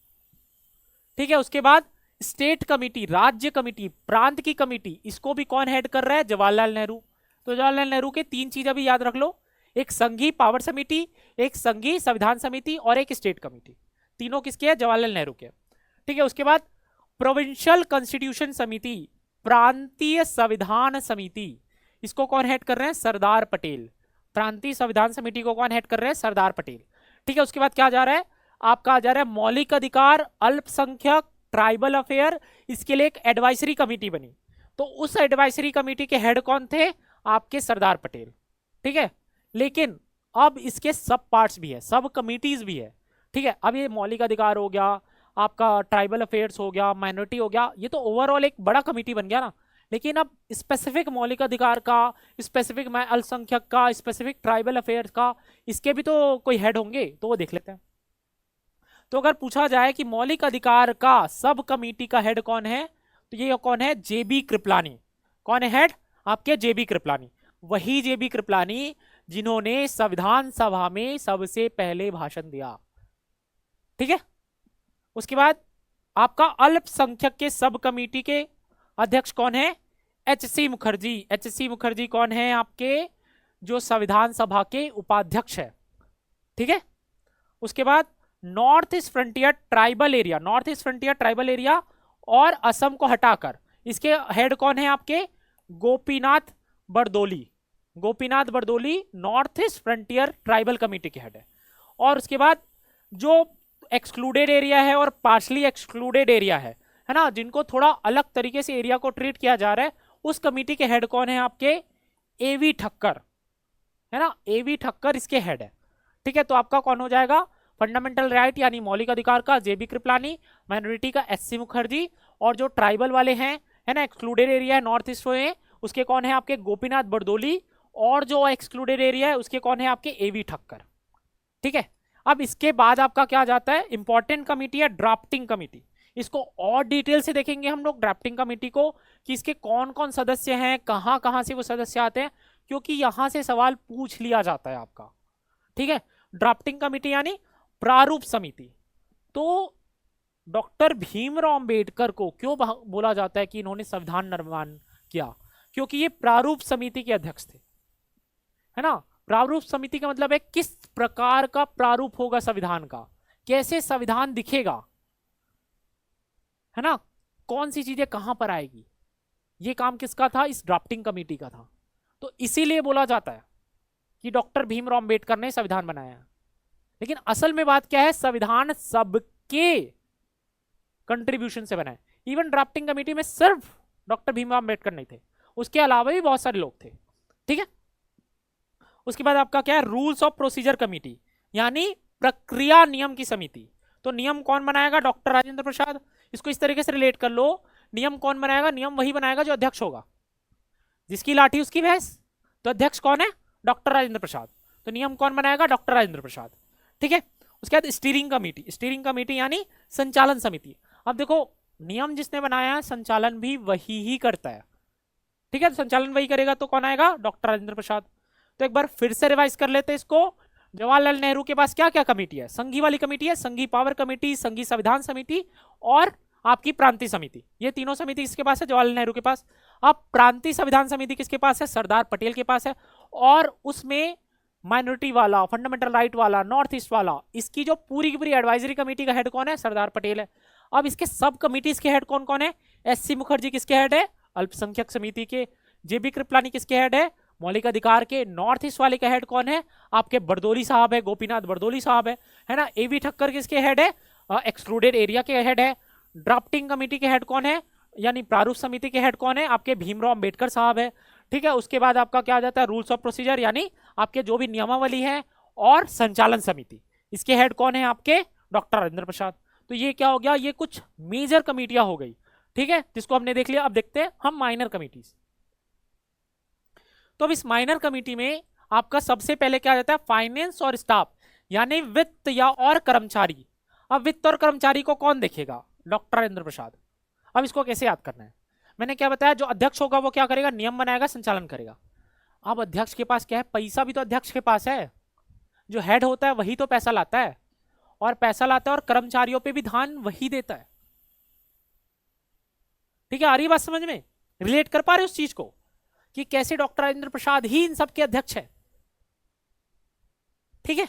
Speaker 1: ठीक है, उसके बाद स्टेट कमिटी, राज्य कमिटी, प्रांत की कमिटी, इसको भी कौन हेड कर रहा है? जवाहरलाल नेहरू। तो जवाहरलाल नेहरू के 3 चीजें भी याद रख लो, एक संघीय पावर समिति, एक संघीय संविधान समिति और एक स्टेट कमिटी। तीनों किसके है? जवाहरलाल नेहरू के। ठीक है, उसके बाद प्रोविंशियल कॉन्स्टिट्यूशन समिति, प्रांतीय संविधान समिति, इसको कौन हेड कर रहे हैं? सरदार पटेल। प्रांतीय संविधान समिति को कौन हेड कर रहे हैं? सरदार पटेल। ठीक है, उसके बाद क्या जा रहा है? आपका आ जा रहा है मौलिक अधिकार, अल्पसंख्यक, ट्राइबल अफेयर, इसके लिए एक एडवाइजरी कमिटी बनी। तो उस एडवाइजरी कमिटी के हेड कौन थे? आपके सरदार पटेल। ठीक है, लेकिन अब इसके सब पार्ट्स भी है, सब कमिटीज भी है। ठीक है, अब ये मौलिक अधिकार हो गया, आपका ट्राइबल अफेयर्स हो गया, माइनॉरिटी हो गया, ये तो ओवरऑल एक बड़ा कमिटी बन गया ना। लेकिन अब स्पेसिफिक मौलिक अधिकार का, स्पेसिफिक अल्पसंख्यक का, स्पेसिफिक ट्राइबल अफेयर्स का, इसके भी तो कोई हेड होंगे, तो वो देख लेते हैं। तो अगर पूछा जाए कि मौलिक अधिकार का सब कमिटी का हेड कौन है, तो ये कौन है? जेबी कृपलानी। कौन है हेड? आपके जेबी कृपलानी। वही जेबी कृपलानी जिन्होंने संविधान सभा में सबसे पहले भाषण दिया। ठीक है, उसके बाद आपका अल्पसंख्यक के सब कमिटी के अध्यक्ष कौन है? एच.सी. मुखर्जी। एच.सी. मुखर्जी कौन है? आपके जो संविधान सभा के उपाध्यक्ष है। ठीक है, उसके बाद north east frontier tribal area, north east frontier tribal area और असम को हटाकर इसके हेड कौन है? आपके Gopinath Bardoli. Gopinath Bardoli north east frontier tribal committee के हेड है। और उसके बाद जो एक्सक्लूडेड एरिया है और पार्शली एक्सक्लूडेड एरिया है ना, जिनको थोड़ा अलग तरीके से एरिया को ट्रीट किया जा रहा है, उस कमेटी के हेड कौन है? आपके एवी ठक्कर, है ना। एवी ठक्कर इसके हेड है। ठीक है, तो आपका कौन हो जाएगा? फंडामेंटल राइट यानी मौलिक अधिकार का जेबी कृपलानी, माइनॉरिटी का एच.सी. मुखर्जी, और जो ट्राइबल वाले हैं, है ना, एक्सक्लूडेड एरिया है नॉर्थ ईस्ट में, उसके कौन है? आपके गोपीनाथ बरदोली, और जो एक्सक्लूडेड एरिया है उसके कौन है? आपके एवी ठक्कर। ठीक है, अब इसके बाद आपका क्या जाता है? इंपॉर्टेंट कमिटी है ड्राफ्टिंग कमिटी। इसको और डिटेल से देखेंगे हम लोग ड्राफ्टिंग कमिटी को, कि इसके कौन कौन सदस्य हैं, कहां कहां से वो सदस्य आते हैं, क्योंकि यहां से सवाल पूछ लिया जाता है आपका। ठीक है, ड्राफ्टिंग कमिटी यानी प्रारूप समिति। तो डॉक्टर भीमराव अंबेडकर को क्यों बोला जाता है कि इन्होंने संविधान निर्माण किया? क्योंकि ये प्रारूप समिति के अध्यक्ष थे, है ना। प्रारूप समिति का मतलब है किस प्रकार का प्रारूप होगा संविधान का, कैसे संविधान दिखेगा, है ना, कौन सी चीजें कहां पर आएगी, ये काम किसका था? इस ड्राफ्टिंग कमेटी का था। तो इसीलिए बोला जाता है कि डॉक्टर भीमराव अंबेडकर ने संविधान बनाया। लेकिन असल में बात क्या है? संविधान सबके कंट्रीब्यूशन से बना है। इवन ड्राफ्टिंग कमेटी में सिर्फ डॉक्टर भीमराव अंबेडकर नहीं थे, उसके अलावा भी बहुत सारे लोग थे। ठीक है, उसके बाद आपका क्या है, रूल्स ऑफ प्रोसीजर कमेटी, यानी प्रक्रिया नियम की समिति। तो नियम कौन बनाएगा, डॉक्टर राजेंद्र प्रसाद। इसको इस तरीके से रिलेट कर लो, नियम कौन बनाएगा, नियम वही बनाएगा जो अध्यक्ष होगा, जिसकी लाठी उसकी भैंस। तो अध्यक्ष कौन है, डॉक्टर राजेंद्र प्रसाद। तो नियम कौन बनाएगा, डॉक्टर राजेंद्र प्रसाद। ठीक है। उसके बाद स्टीयरिंग कमेटी, स्टीयरिंग कमेटी यानी संचालन समिति। अब देखो नियम जिसने बनाया है, संचालन भी वही ही करता है। ठीक है, तो संचालन वही करेगा, तो कौन आएगा, डॉक्टर राजेंद्र प्रसाद। तो एक बार फिर से रिवाइज कर लेते हैं इसको। जवाहरलाल नेहरू के पास क्या क्या कमेटी है, संघी वाली कमेटी है, संघी पावर कमेटी, संघी संविधान समिति और आपकी प्रांतीय समिति। ये तीनों समिति किसके पास है, जवाहरलाल नेहरू के पास। अब प्रांतीय संविधान समिति किसके पास है, सरदार पटेल के पास है। और उसमें माइनॉरिटी वाला, फंडामेंटल राइट वाला, नॉर्थ ईस्ट वाला, इसकी जो पूरी की पूरी एडवाइजरी कमेटी का हेड कौन है, सरदार पटेल है। अब इसके सब कमिटीज के हेड कौन कौन है, एससी मुखर्जी किसके हेड है, अल्पसंख्यक समिति के। जेबी कृपलानी किसके हेड है, मौलिक अधिकार के। नॉर्थ ईस्ट वाले का हेड कौन है, आपके बरदोली साहब है, गोपीनाथ बरदोली साहब है ना। एवी ठक्कर किसके हेड है, एक्सक्लूडेड एरिया के हेड है। ड्राफ्टिंग कमेटी के हेड कौन है, यानी प्रारूप समिति के हेड कौन है, आपके भीमराव अंबेडकर साहब है। ठीक है। उसके बाद आपका क्या आ जाता है, रूल्स ऑफ प्रोसीजर, यानी आपके जो भी नियमावली है, और संचालन समिति, इसके हेड कौन है, आपके डॉक्टर राजेंद्र प्रसाद। तो ये क्या हो गया, ये कुछ मेजर कमेटियां हो गई। ठीक है, जिसको हमने देख लिया। अब देखते हैं हम माइनर कमिटीज। तो अब इस माइनर कमेटी में आपका सबसे पहले क्या रहता है, फाइनेंस और स्टाफ, यानी वित्त या और कर्मचारी। अब वित्त और कर्मचारी को कौन देखेगा, डॉक्टर राजेंद्र प्रसाद। अब इसको कैसे याद करना है, मैंने क्या बताया, जो अध्यक्ष होगा वो क्या करेगा, नियम बनाएगा, संचालन करेगा। अब अध्यक्ष के पास क्या है, पैसा भी तो अध्यक्ष के पास है। जो हेड होता है वही तो पैसा लाता है, और पैसा लाता है और कर्मचारियों पे भी ध्यान वही देता है। ठीक है, आ रही बात समझ में, रिलेट कर पा रहे उस चीज को कि कैसे डॉक्टर राजेंद्र प्रसाद ही इन सबके अध्यक्ष है। ठीक है।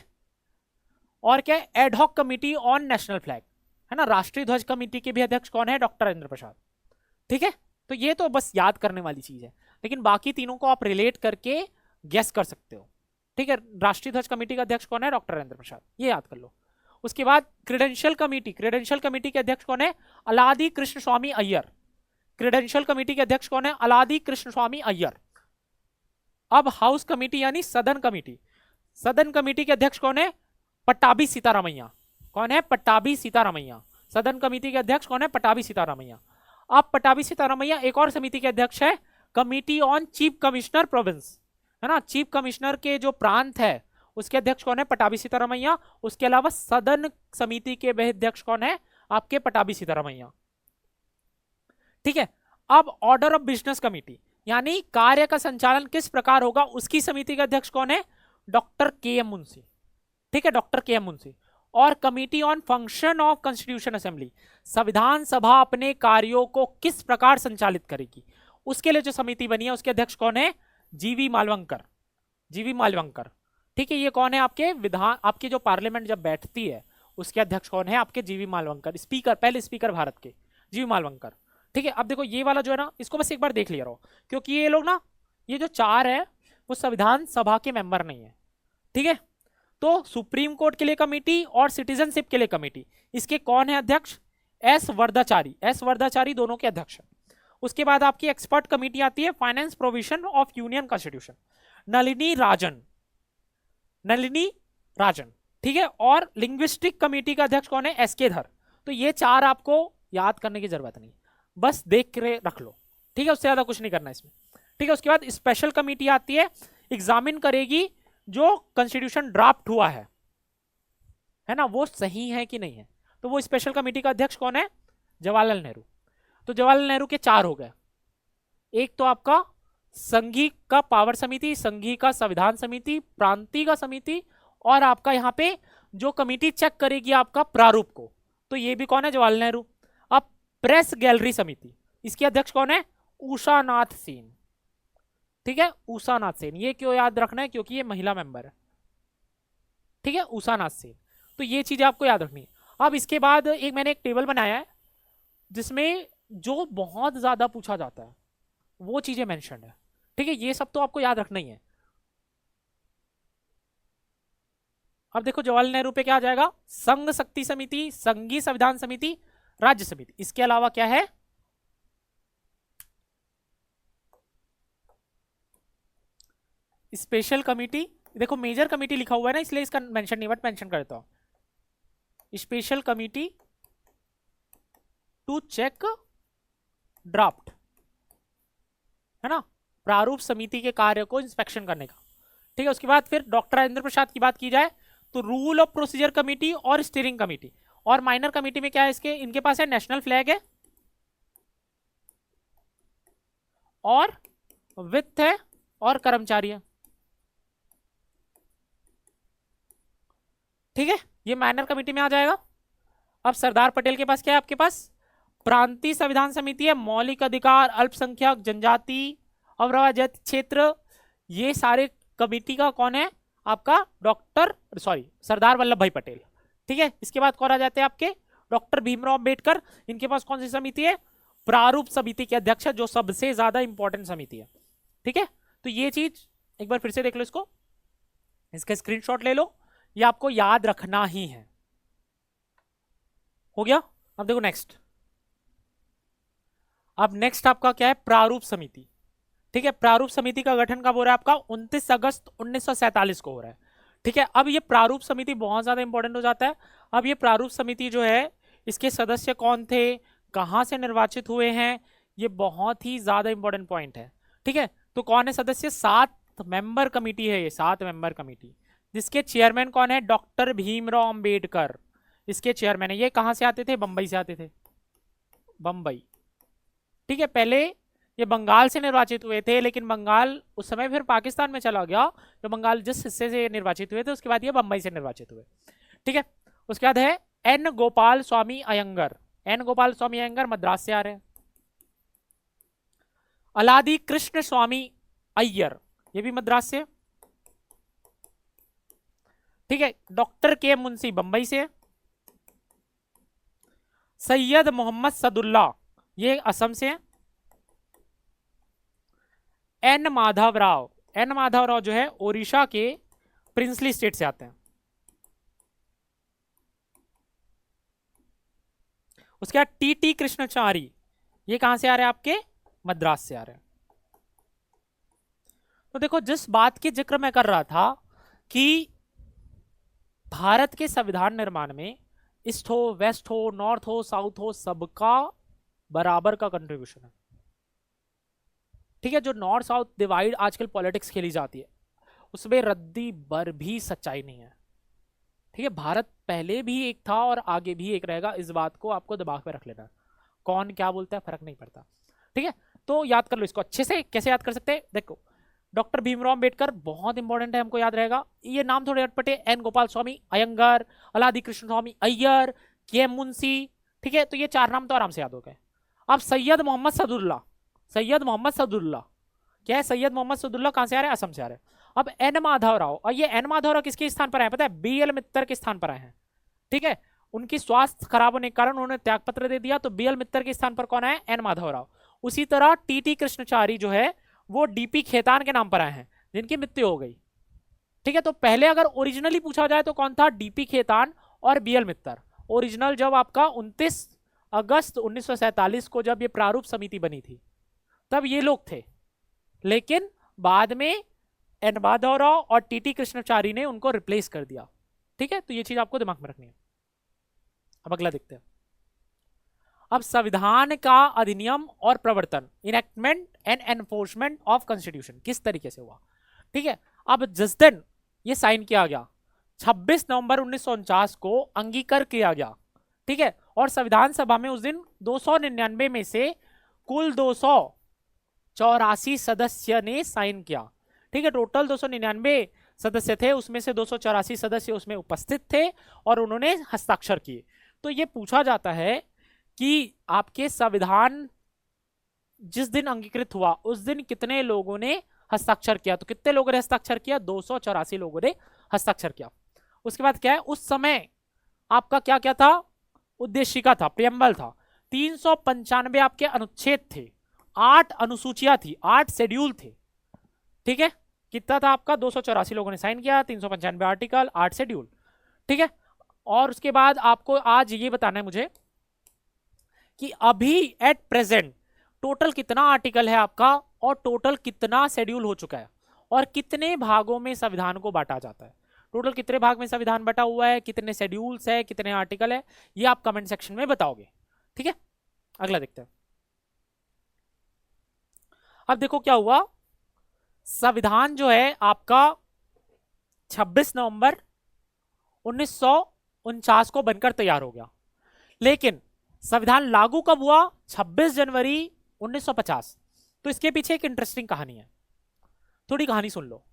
Speaker 1: और क्या है, ad hoc committee on national flag, है ना, राष्ट्रीय ध्वज कमेटी के भी अध्यक्ष कौन है, डॉक्टर राजेंद्र प्रसाद। ठीक है। तो ये तो बस याद करने वाली चीज है, लेकिन बाकी तीनों को आप रिलेट करके गेस कर सकते हो। ठीक है। राष्ट्रीय ध्वज कमेटी का अध्यक्ष कौन है, डॉक्टर राजेंद्र प्रसाद, ये याद कर लो। उसके बाद क्रेडेंशियल कमेटी, क्रेडेंशियल कमेटी के अध्यक्ष कौन है, अलादी कृष्ण स्वामी अय्यर। क्रेडेंशियल कमेटी के अध्यक्ष कौन है, अलादी कृष्ण स्वामी अय्यर। अब हाउस कमेटी यानी सदन कमेटी, सदन कमेटी के अध्यक्ष कौन है, पट्टाभी सीतारामैया। कौन है, पट्टाभी सीतारामैया। सदन कमेटी के अध्यक्ष कौन है, पट्टाभी सीतारामैया। अब पट्टाभी सीतारामैया एक और समिति के अध्यक्ष है, committee on chief commissioner province, है ना, चीफ कमिश्नर के जो प्रांत है उसके अध्यक्ष कौन है, पट्टाभी सीतारामैया। उसके अलावा सदन समिति के वह अध्यक्ष कौन है, आपके पट्टाभी सीतारामैया। ठीक है। अब ऑर्डर ऑफ बिजनेस कमेटी, यानी कार्य का संचालन किस प्रकार होगा, उसकी समिति का अध्यक्ष कौन है, डॉक्टर के एम मुंशी। ठीक है, डॉक्टर के एम मुंशी। और committee on function of constitution assembly, संविधान सभा अपने कार्यों को किस प्रकार संचालित करेगी, उसके लिए जो समिति बनी है उसके अध्यक्ष कौन है, जीवी मालवंकर। जीवी मालवंकर। ठीक है। ये कौन है, आपके विधान, आपकी जो पार्लियामेंट जब बैठती है उसके अध्यक्ष कौन है, आपके जीवी मालवंकर। स्पीकर, पहले स्पीकर भारत के जीवी मालवंकर। ठीक है। अब देखो ये वाला जो है ना, इसको बस एक बार देख लिया रहो, क्योंकि ये लोग ना, ये जो चार है वो संविधान सभा के मेंबर नहीं है। ठीक है। तो सुप्रीम कोर्ट के लिए कमेटी और सिटीजनशिप के लिए कमेटी, इसके कौन है अध्यक्ष, एस वर्धाचारी। एस वर्धाचारी दोनों के अध्यक्ष हैं। उसके बाद आपकी एक्सपर्ट कमेटी आती है, finance provision of union constitution, Nalini Rajan. Nalini Rajan. ठीक है। और लिंग्विस्टिक कमेटी का अध्यक्ष कौन है, एस के धर। तो ये चार आपको याद करने की जरूरत नहीं, बस देख के रख लो। ठीक है, उससे ज्यादा कुछ नहीं करना इसमें। ठीक है। उसके बाद स्पेशल कमेटी आती है, एग्जामिन करेगी जो कॉन्स्टिट्यूशन ड्राफ्ट हुआ है ना, वो सही है कि नहीं है। तो वो स्पेशल कमेटी का अध्यक्ष कौन है, जवाहरलाल नेहरू। तो जवाहरलाल नेहरू के चार हो गए, एक तो आपका संघी का पावर समिति, संघी का संविधान समिति, प्रांतीय का समिति, और आपका यहाँ पे जो कमेटी चेक करेगी आपका प्रारूप को, तो ये भी कौन है, जवाहरलाल नेहरू। अब प्रेस गैलरी समिति, इसके अध्यक्ष कौन है, उषा नाथ सेन। ठीक है, उषा नाथ सेन। ये क्यों याद रखना है, क्योंकि ये महिला मेंबर है। ठीक है, उषा नाथ सेन। तो ये चीज आपको याद रखनी है। अब इसके बाद मैंने एक टेबल बनाया है जिसमें जो बहुत ज्यादा पूछा जाता है वो चीजें मेंशन है। ठीक है, ये सब तो आपको याद रखना ही है। अब देखो जवाहरलाल नेहरू पे क्या आ जाएगा, संघ शक्ति समिति, संघीय संविधान समिति, राज्य समिति। इसके अलावा क्या है, स्पेशल कमिटी देखो मेजर कमिटी लिखा हुआ है ना, इसलिए इसका मेंशन नहीं, बट मेंशन करता हूं, special committee to check draft, है ना, प्रारूप समिति के कार्य को इंस्पेक्शन करने का। ठीक है, उसके बाद फिर डॉक्टर राजेंद्र प्रसाद की बात की जाए तो रूल ऑफ प्रोसीजर कमिटी और स्टीयरिंग कमिटी, और माइनर कमिटी में क्या है इसके, इनके पास है नेशनल फ्लैग है और वित्त है और कर्मचारी है। ठीक है, ये माइनर कमिटी में आ जाएगा। अब सरदार पटेल के पास क्या है, आपके पास प्रांतीय संविधान समिति है, मौलिक अधिकार, अल्पसंख्यक, जनजाति, अप्रवासित क्षेत्र, ये सारे कमिटी का कौन है आपका, सरदार वल्लभ भाई पटेल। ठीक है, इसके बाद कौन आ जाते हैं आपके, डॉक्टर भीमराव अंबेडकर। इनके पास कौन सी समिति है, प्रारूप समिति के अध्यक्ष, जो सबसे ज्यादा इंपॉर्टेंट समिति है। ठीक है, तो ये चीज एक बार फिर से देख लो, इसको इसका स्क्रीनशॉट ले लो, ये आपको याद रखना ही है। हो गया। अब देखो नेक्स्ट, अब नेक्स्ट आपका क्या है, प्रारूप समिति। ठीक है, प्रारूप समिति का गठन कब हो रहा है आपका, 29 अगस्त 1947 को हो रहा है। ठीक है, अब ये प्रारूप समिति बहुत ज्यादा इंपॉर्टेंट हो जाता है। अब ये प्रारूप समिति जो है, इसके सदस्य कौन थे, कहां से निर्वाचित हुए हैं, ये बहुत ही ज्यादा इंपॉर्टेंट पॉइंट है। ठीक है, तो कौन है सदस्य, 7 मेंबर कमिटी है ये, 7 मेंबर कमिटी, जिसके चेयरमैन कौन है, डॉक्टर भीमराव अंबेडकर, इसके चेयरमैन है। ये कहां से आते थे, बंबई से आते थे, बंबई। ठीक है, पहले ये बंगाल से निर्वाचित हुए थे, लेकिन बंगाल उस समय फिर पाकिस्तान में चला गया, तो बंगाल जिस हिस्से से निर्वाचित हुए थे उसके बाद ये बंबई से निर्वाचित हुए। ठीक है, उसके बाद है एन गोपाल स्वामी अयंगर, एन गोपाल स्वामी अयंगर मद्रास से आ रहे हैं। अलादी कृष्ण स्वामी अय्यर, ये भी मद्रास से। ठीक है, डॉक्टर के मुंशी बंबई से। सैयद मोहम्मद सदुल्ला, ये असम से है। एन माधवराव, एन माधवराव जो है ओडिशा के प्रिंसली स्टेट से आते हैं। उसके बाद टी टी कृष्णचारी, ये कहां से आ रहे हैं आपके, मद्रास से आ रहे हैं। तो देखो, जिस बात की जिक्र मैं कर रहा था कि भारत के संविधान निर्माण में ईस्ट हो, वेस्ट हो, नॉर्थ हो, साउथ हो, सबका बराबर का कंट्रीब्यूशन है। ठीक है, जो नॉर्थ साउथ डिवाइड आजकल पॉलिटिक्स खेली जाती है, उसमें रद्दी भर भी सच्चाई नहीं है। ठीक है, भारत पहले भी एक था और आगे भी एक रहेगा, इस बात को आपको दिमाग में रख लेना। कौन क्या बोलता है फर्क नहीं पड़ता। ठीक है, तो याद कर लो इसको अच्छे से। कैसे याद कर सकते हैं, देखो डॉक्टर भीमराव अंबेडकर बहुत इंपॉर्टेंट है, हमको याद रहेगा। ये नाम थोड़े अटपटे, एन गोपाल स्वामी अयंगर, अलादी कृष्ण स्वामी अय्यर, के मुंशी। ठीक है, तो ये 4 नाम तो आराम से याद हो गए। अब सैयद मोहम्मद सदुल्ला, सैयद मोहम्मद सदुल्ला क्या है, सैयद मोहम्मद सदुल्ला कहां से आ रहे हैं, असम से आ रहे हैं। अब एन माधवराव, और ये एन माधवराव किसके स्थान पर आए पता है, बीएल मित्तर के स्थान पर आए हैं। ठीक है, उनकी स्वास्थ्य खराब होने के कारण उन्होंने त्यागपत्र दे दिया, तो बीएल मित्तर के स्थान पर कौन आए, एन माधवराव। उसी तरह टीटी कृष्णचारी जो है वो डीपी खेतान के नाम पर आए हैं, जिनकी मृत्यु हो गई। ठीक है, तो पहले अगर ओरिजिनली पूछा जाए तो कौन था, डीपी खेतान और बीएल मित्तर। ओरिजिनल जब आपका 29 अगस्त 1947 को जब ये प्रारूप समिति बनी थी तब ये लोग थे, लेकिन बाद में एन माधवराव और टीटी कृष्णचारी ने उनको रिप्लेस कर दिया। ठीक है, तो ये चीज आपको दिमाग में रखनी है। अब अगला देखते हैं। अब संविधान का अधिनियम और प्रवर्तन, enactment and enforcement of constitution किस तरीके से हुआ। ठीक है, अब जिस दिन ये साइन किया गया 26 नवंबर 1949 को अंगीकार किया गया। ठीक है, और संविधान सभा में उस दिन 299 में से कुल 284 सदस्य ने साइन किया। ठीक है, टोटल 299 सदस्य थे, उसमें से 284 सदस्य उसमें उपस्थित थे और उन्होंने हस्ताक्षर किए। तो ये पूछा जाता है कि आपके संविधान जिस दिन अंगीकृत हुआ उस दिन कितने लोगों ने हस्ताक्षर किया, तो कितने लोगों ने हस्ताक्षर किया, 284 लोगों ने हस्ताक्षर किया। उसके बाद क्या है, उस समय आपका क्या क्या था, उद्देशिका था, प्रियम्बल था, 395 आपके अनुच्छेद थे, 8 अनुसूचियां थी, 8 शेड्यूल थे। ठीक है, कितना था आपका, 284 लोगों ने साइन किया, 395 आर्टिकल, 8 शेड्यूल। ठीक है, और उसके बाद आपको आज ये बताना है मुझे कि अभी एट प्रेजेंट टोटल कितना आर्टिकल है आपका और टोटल कितना शेड्यूल हो चुका है। और कितने भागों में संविधान को बांटा जाता है। टोटल कितने भाग में संविधान बटा हुआ है, कितने शेड्यूल्स है, कितने आर्टिकल है, ये आप कमेंट सेक्शन में बताओगे। ठीक है, अगला देखते हैं। अब देखो क्या हुआ, संविधान जो है आपका 26 नवंबर 1949 को बनकर तैयार हो गया, लेकिन संविधान लागू कब हुआ, 26 जनवरी 1950। तो इसके पीछे एक इंटरेस्टिंग कहानी है, थोड़ी कहानी सुन लो।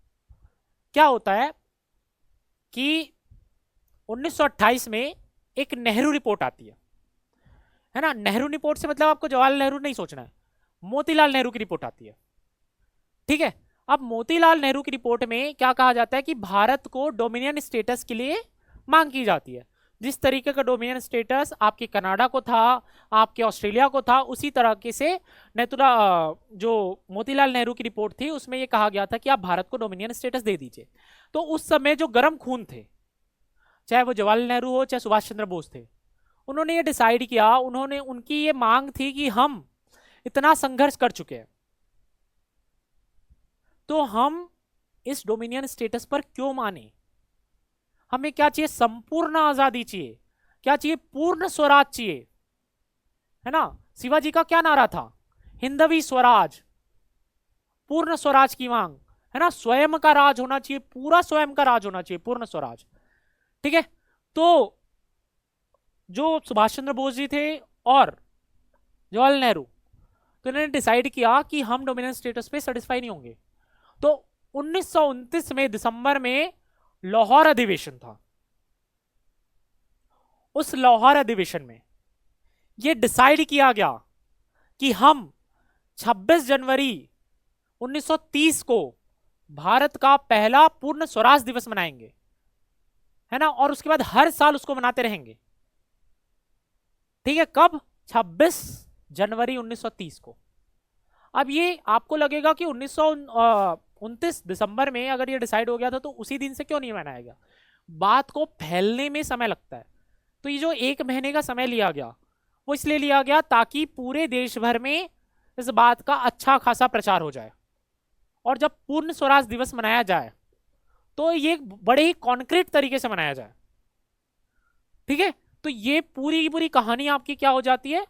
Speaker 1: क्या होता है कि 1928 में एक नेहरू रिपोर्ट आती है ना। नेहरू रिपोर्ट से मतलब आपको जवाहरलाल नेहरू नहीं सोचना है, मोतीलाल नेहरू की रिपोर्ट आती है। ठीक है, अब मोतीलाल नेहरू की रिपोर्ट में क्या कहा जाता है कि भारत को डोमिनियन स्टेटस के लिए मांग की जाती है। जिस तरीके का डोमिनियन स्टेटस आपके कनाडा को था, आपके ऑस्ट्रेलिया को था, उसी तरह के से नेतुरा जो मोतीलाल नेहरू की रिपोर्ट थी उसमें यह कहा गया था कि आप भारत को डोमिनियन स्टेटस दे दीजिए। तो उस समय जो गर्म खून थे, चाहे वो जवाहरलाल नेहरू हो चाहे सुभाष चंद्र बोस थे, उन्होंने ये डिसाइड किया, उन्होंने उनकी ये मांग थी कि हम इतना संघर्ष कर चुके हैं तो हम इस डोमिनियन स्टेटस पर क्यों माने। हमें क्या चाहिए, संपूर्ण आजादी चाहिए, क्या चाहिए, पूर्ण स्वराज चाहिए, है ना। शिवाजी का क्या नारा था, हिंदवी स्वराज, पूर्ण स्वराज की मांग, है ना। स्वयं का राज होना चाहिए, पूरा स्वयं का राज होना चाहिए, पूर्ण स्वराज। ठीक है, तो जो सुभाष चंद्र बोस जी थे और जवाहरलाल नेहरू, तो इन्होंने डिसाइड किया कि हम डोमिनियन स्टेटस पे सेटिस्फाई नहीं होंगे। तो 1929 में दिसंबर में लाहौर अधिवेशन था। उस लाहौर अधिवेशन में यह डिसाइड किया गया कि हम 26 जनवरी 1930 को भारत का पहला पूर्ण स्वराज दिवस मनाएंगे, है ना, और उसके बाद हर साल उसको मनाते रहेंगे। ठीक है, कब, 26 जनवरी 1930 को। अब ये आपको लगेगा कि 1929 दिसंबर में अगर ये डिसाइड हो गया था तो उसी दिन से क्यों नहीं मनाया गया। बात को फैलने में समय लगता है, तो ये जो 1 महीने का समय लिया गया वो इसलिए लिया गया ताकि पूरे देश भर में इस बात का अच्छा खासा प्रचार हो जाए, और जब पूर्ण स्वराज दिवस मनाया जाए तो ये बड़े ही कॉन्क्रीट तरीके से मनाया जाए। ठीक है, तो ये पूरी की पूरी कहानी आपकी क्या हो जाती है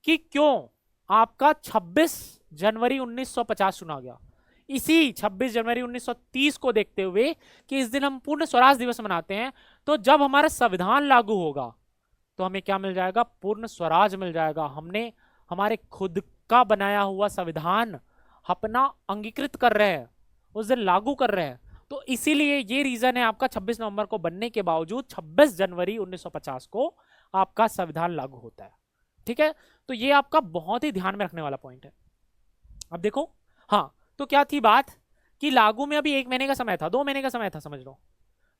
Speaker 1: कि क्यों आपका 26 जनवरी 1950 चुना गया। इसी 26 जनवरी 1930 को देखते हुए कि इस दिन हम पूर्ण स्वराज दिवस मनाते हैं, तो जब हमारा संविधान लागू होगा तो हमें क्या मिल जाएगा, पूर्ण स्वराज मिल जाएगा। हमने हमारे खुद का बनाया हुआ संविधान अपना अंगीकृत कर रहे हैं, उस दिन लागू कर रहे हैं। तो इसीलिए ये रीजन है आपका 26 नवंबर को बनने के बावजूद 26 जनवरी 1950 को आपका संविधान लागू होता है। ठीक है, तो ये आपका बहुत ही ध्यान में रखने वाला पॉइंट है। अब देखो, हाँ, तो क्या थी बात कि लागू में अभी 1 महीने का समय था, 2 महीने का समय था, समझ लो।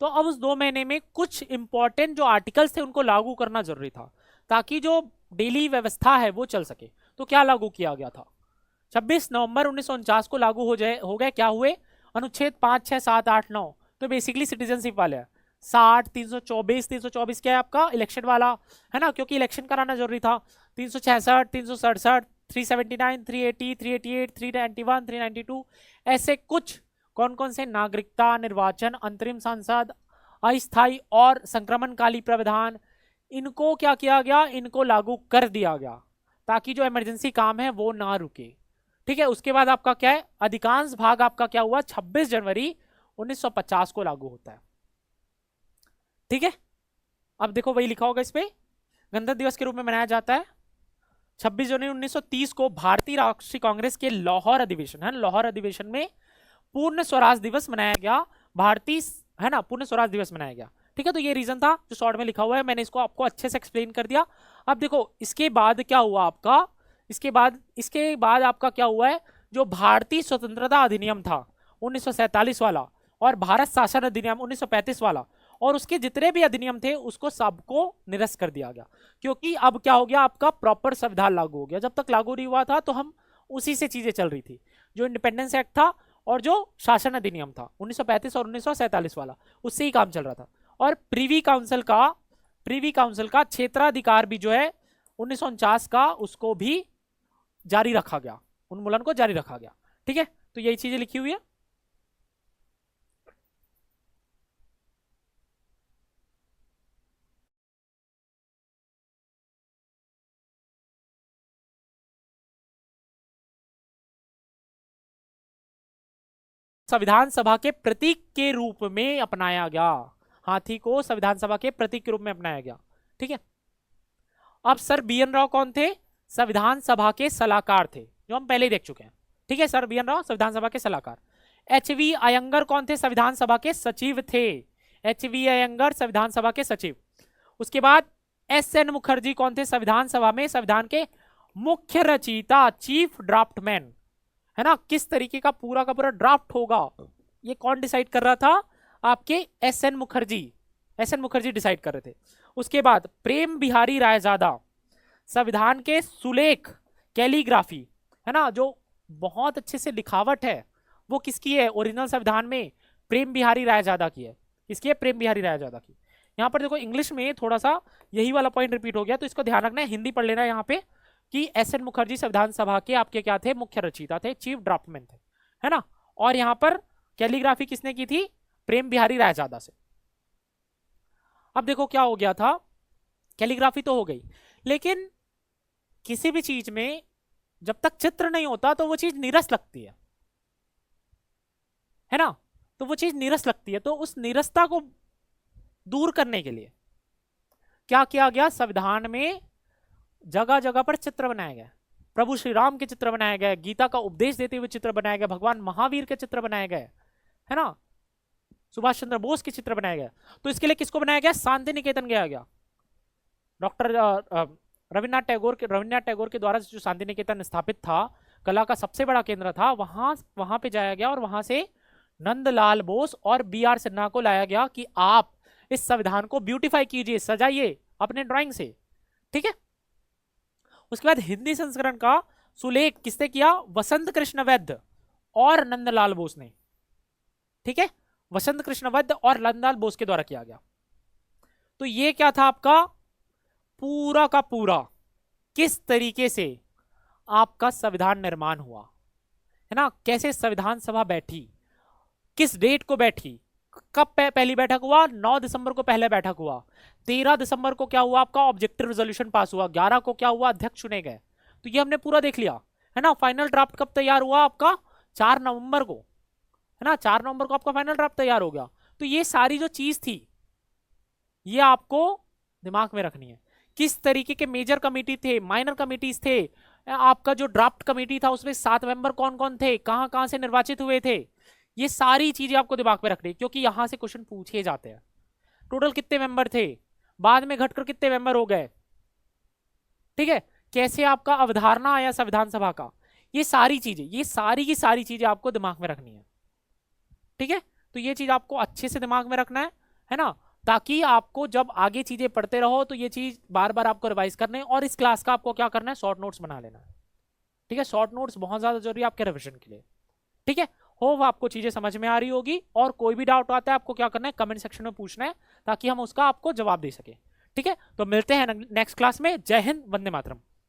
Speaker 1: तो अब उस 2 महीने में कुछ इंपॉर्टेंट जो आर्टिकल्स थे उनको लागू करना जरूरी था ताकि जो डेली व्यवस्था है वो चल सके। तो क्या लागू किया गया था, 26 नवंबर 1949 को लागू हो गए क्या हुए, अनुच्छेद 5, 6, 7, 8, 9। तो बेसिकली सिटीजनशिप वाले हैं। 60, 324 क्या है आपका इलेक्शन वाला, है ना, क्योंकि इलेक्शन कराना जरूरी था। 366, 367, 379, 380, 388, 391, 392, ऐसे कुछ कौन कौन से नागरिकता, निर्वाचन, अंतरिम सांसद, अस्थायी और संक्रमणकाली प्रावधान, इनको क्या किया गया, इनको लागू कर दिया गया ताकि जो इमरजेंसी काम है वो ना रुके। ठीक है, उसके बाद आपका क्या है, अधिकांश भाग आपका क्या हुआ, 26 जनवरी 1950 को लागू होता है। ठीक है, अब देखो वही लिखा होगा इस पे, गणतंत्र दिवस के रूप में मनाया जाता है 26 जनवरी 1930 को भारतीय राष्ट्रीय कांग्रेस के लाहौर अधिवेशन, है लाहौर अधिवेशन में पूर्ण स्वराज दिवस मनाया गया, भारतीय, है ना, पूर्ण स्वराज दिवस मनाया गया। ठीक है, तो ये रीजन था जो शॉर्ट में लिखा हुआ है, मैंने इसको आपको अच्छे से एक्सप्लेन कर दिया। अब देखो इसके बाद क्या हुआ आपका, इसके बाद आपका क्या हुआ है, जो भारतीय स्वतंत्रता अधिनियम था 1947 वाला और भारत शासन अधिनियम 1935 वाला और उसके जितने भी अधिनियम थे उसको सबको निरस्त कर दिया गया, क्योंकि अब क्या हो गया, आपका प्रॉपर संविधान लागू हो गया। जब तक लागू नहीं हुआ था तो हम उसी से चीजें चल रही थी, जो इंडिपेंडेंस एक्ट था और जो शासन अधिनियम था 1935 और 1947 वाला, उससे ही काम चल रहा था। और प्रीवी काउंसिल का क्षेत्राधिकार भी जो है 1949 का, उसको भी जारी रखा गया, उन्मूलन को जारी रखा गया। ठीक है, तो यही चीजें लिखी हुई है। संविधान सभा के प्रतीक के रूप में अपनाया गया। हाथी को संविधान सभा के प्रतीक के रूप में अपनाया गया। ठीक है, अब सर बी एन राव कौन थे? संविधान सभा के सलाहकार थे, जो हम पहले ही देख चुके हैं। ठीक है, सर बी एन राव संविधान सभा के सलाहकार। एच वी अयंगर कौन थे? संविधान सभा के सचिव थे। एच वी अयंगर संविधान सभा के सचिव। उसके बाद एस एन मुखर्जी कौन थे? संविधान सभा में संविधान के मुख्य रचयिता, चीफ ड्राफ्टमैन, है ना। किस तरीके का पूरा ड्राफ्ट होगा ये कौन डिसाइड कर रहा था? आपके एस एन मुखर्जी डिसाइड कर रहे थे। उसके बाद प्रेम बिहारी रायजादा, संविधान के सुलेख, कैलीग्राफी, है ना, जो बहुत अच्छे से लिखावट है, वो किसकी है? ओरिजिनल संविधान में प्रेम बिहारी रायजादा की है। किसकी है? प्रेम बिहारी रायजादा की। यहाँ पर देखो इंग्लिश में थोड़ा सा यही वाला पॉइंट रिपीट हो गया, तो इसको ध्यान रखना है, हिंदी पढ़ लेना है यहाँ पे कि एस एन मुखर्जी संविधान सभा के आपके क्या थे? मुख्य रचयिता थे, चीफ ड्राफ्टमैन थे, है ना। और यहाँ पर कैलीग्राफी किसने की थी? प्रेम बिहारी रायजादा से। अब देखो क्या हो गया था, कैलीग्राफी तो हो गई, लेकिन किसी भी चीज में जब तक चित्र नहीं होता तो वो चीज नीरस लगती है ना, तो वो चीज नीरस लगती है। तो उस नीरसता को दूर करने के लिए क्या किया गया? संविधान में जगह जगह पर चित्र बनाए गए, प्रभु श्री राम के चित्र बनाए गए, गीता का उपदेश देते हुए चित्र बनाए गए, भगवान महावीर के चित्र बनाए गए, है ना, सुभाष चंद्र बोस के चित्र बनाए गए। तो इसके लिए किसको बनाया गया? शांति निकेतन गया गया, डॉक्टर रविन्द्रनाथ टैगोर के द्वारा जो शांति निकेतन स्थापित था, कला का सबसे बड़ा केंद्र था, वहां पे जाया गया और वहां से नंदलाल बोस और बी आर सिन्हा को लाया गया कि आप इस संविधान को ब्यूटीफाई कीजिए, सजाइए अपने ड्राइंग से। ठीक है, उसके बाद हिंदी संस्करण का सुलेख किसने किया? वसंत कृष्ण वैद्य और नंदलाल बोस ने। ठीक है, वसंत कृष्ण वैद्य और नंदलाल बोस के द्वारा किया गया। तो ये क्या था आपका पूरा का पूरा किस तरीके से आपका संविधान निर्माण हुआ, है ना, कैसे संविधान सभा बैठी, किस डेट को बैठी, कब पहली बैठक हुआ? 9 दिसंबर को पहले बैठक हुआ। 13 दिसंबर को क्या हुआ? आपका ऑब्जेक्टिव रेजोल्यूशन पास हुआ। 11 को क्या हुआ? अध्यक्ष चुने गए। तो ये हमने पूरा देख लिया, है ना। फाइनल ड्राफ्ट कब तैयार हुआ? आपका 4 नवंबर को, है ना, 4 नवंबर को आपका फाइनल ड्राफ्ट तैयार हो गया। तो ये सारी जो चीज थी ये आपको दिमाग में रखनी है। किस तरीके के मेजर कमेटी थे, माइनर कमेटीज थे, आपका जो ड्राफ्ट कमेटी था उसमें 7 मेंबर कौन कौन थे, कहां कहां से निर्वाचित हुए थे, ये सारी चीजें आपको दिमाग में रखनी, क्योंकि यहां से क्वेश्चन पूछे जाते हैं। टोटल कितने मेंबर थे, बाद में घटकर कितने मेंबर हो गए, ठीक है, कैसे आपका अवधारणा आया संविधान सभा का, ये सारी चीजें, ये सारी की सारी चीजें आपको दिमाग में रखनी है। ठीक है, तो ये चीज आपको अच्छे से दिमाग में रखना है ना, ताकि आपको जब आगे चीजें पढ़ते रहो तो ये चीज बार बार आपको रिवाइज करना है। और इस क्लास का आपको क्या करना है? शॉर्ट नोट्स बना लेना है। ठीक है, शॉर्ट नोट्स बहुत ज्यादा जरूरी है आपके रिविजन के लिए। ठीक है, होप आपको चीजें समझ में आ रही होगी, और कोई भी डाउट आता है आपको क्या करना है? कमेंट सेक्शन में पूछना है, ताकि हम उसका आपको जवाब दे सके। ठीक है, तो मिलते हैं नेक्स्ट क्लास में। जय हिंद, वंदे मातरम।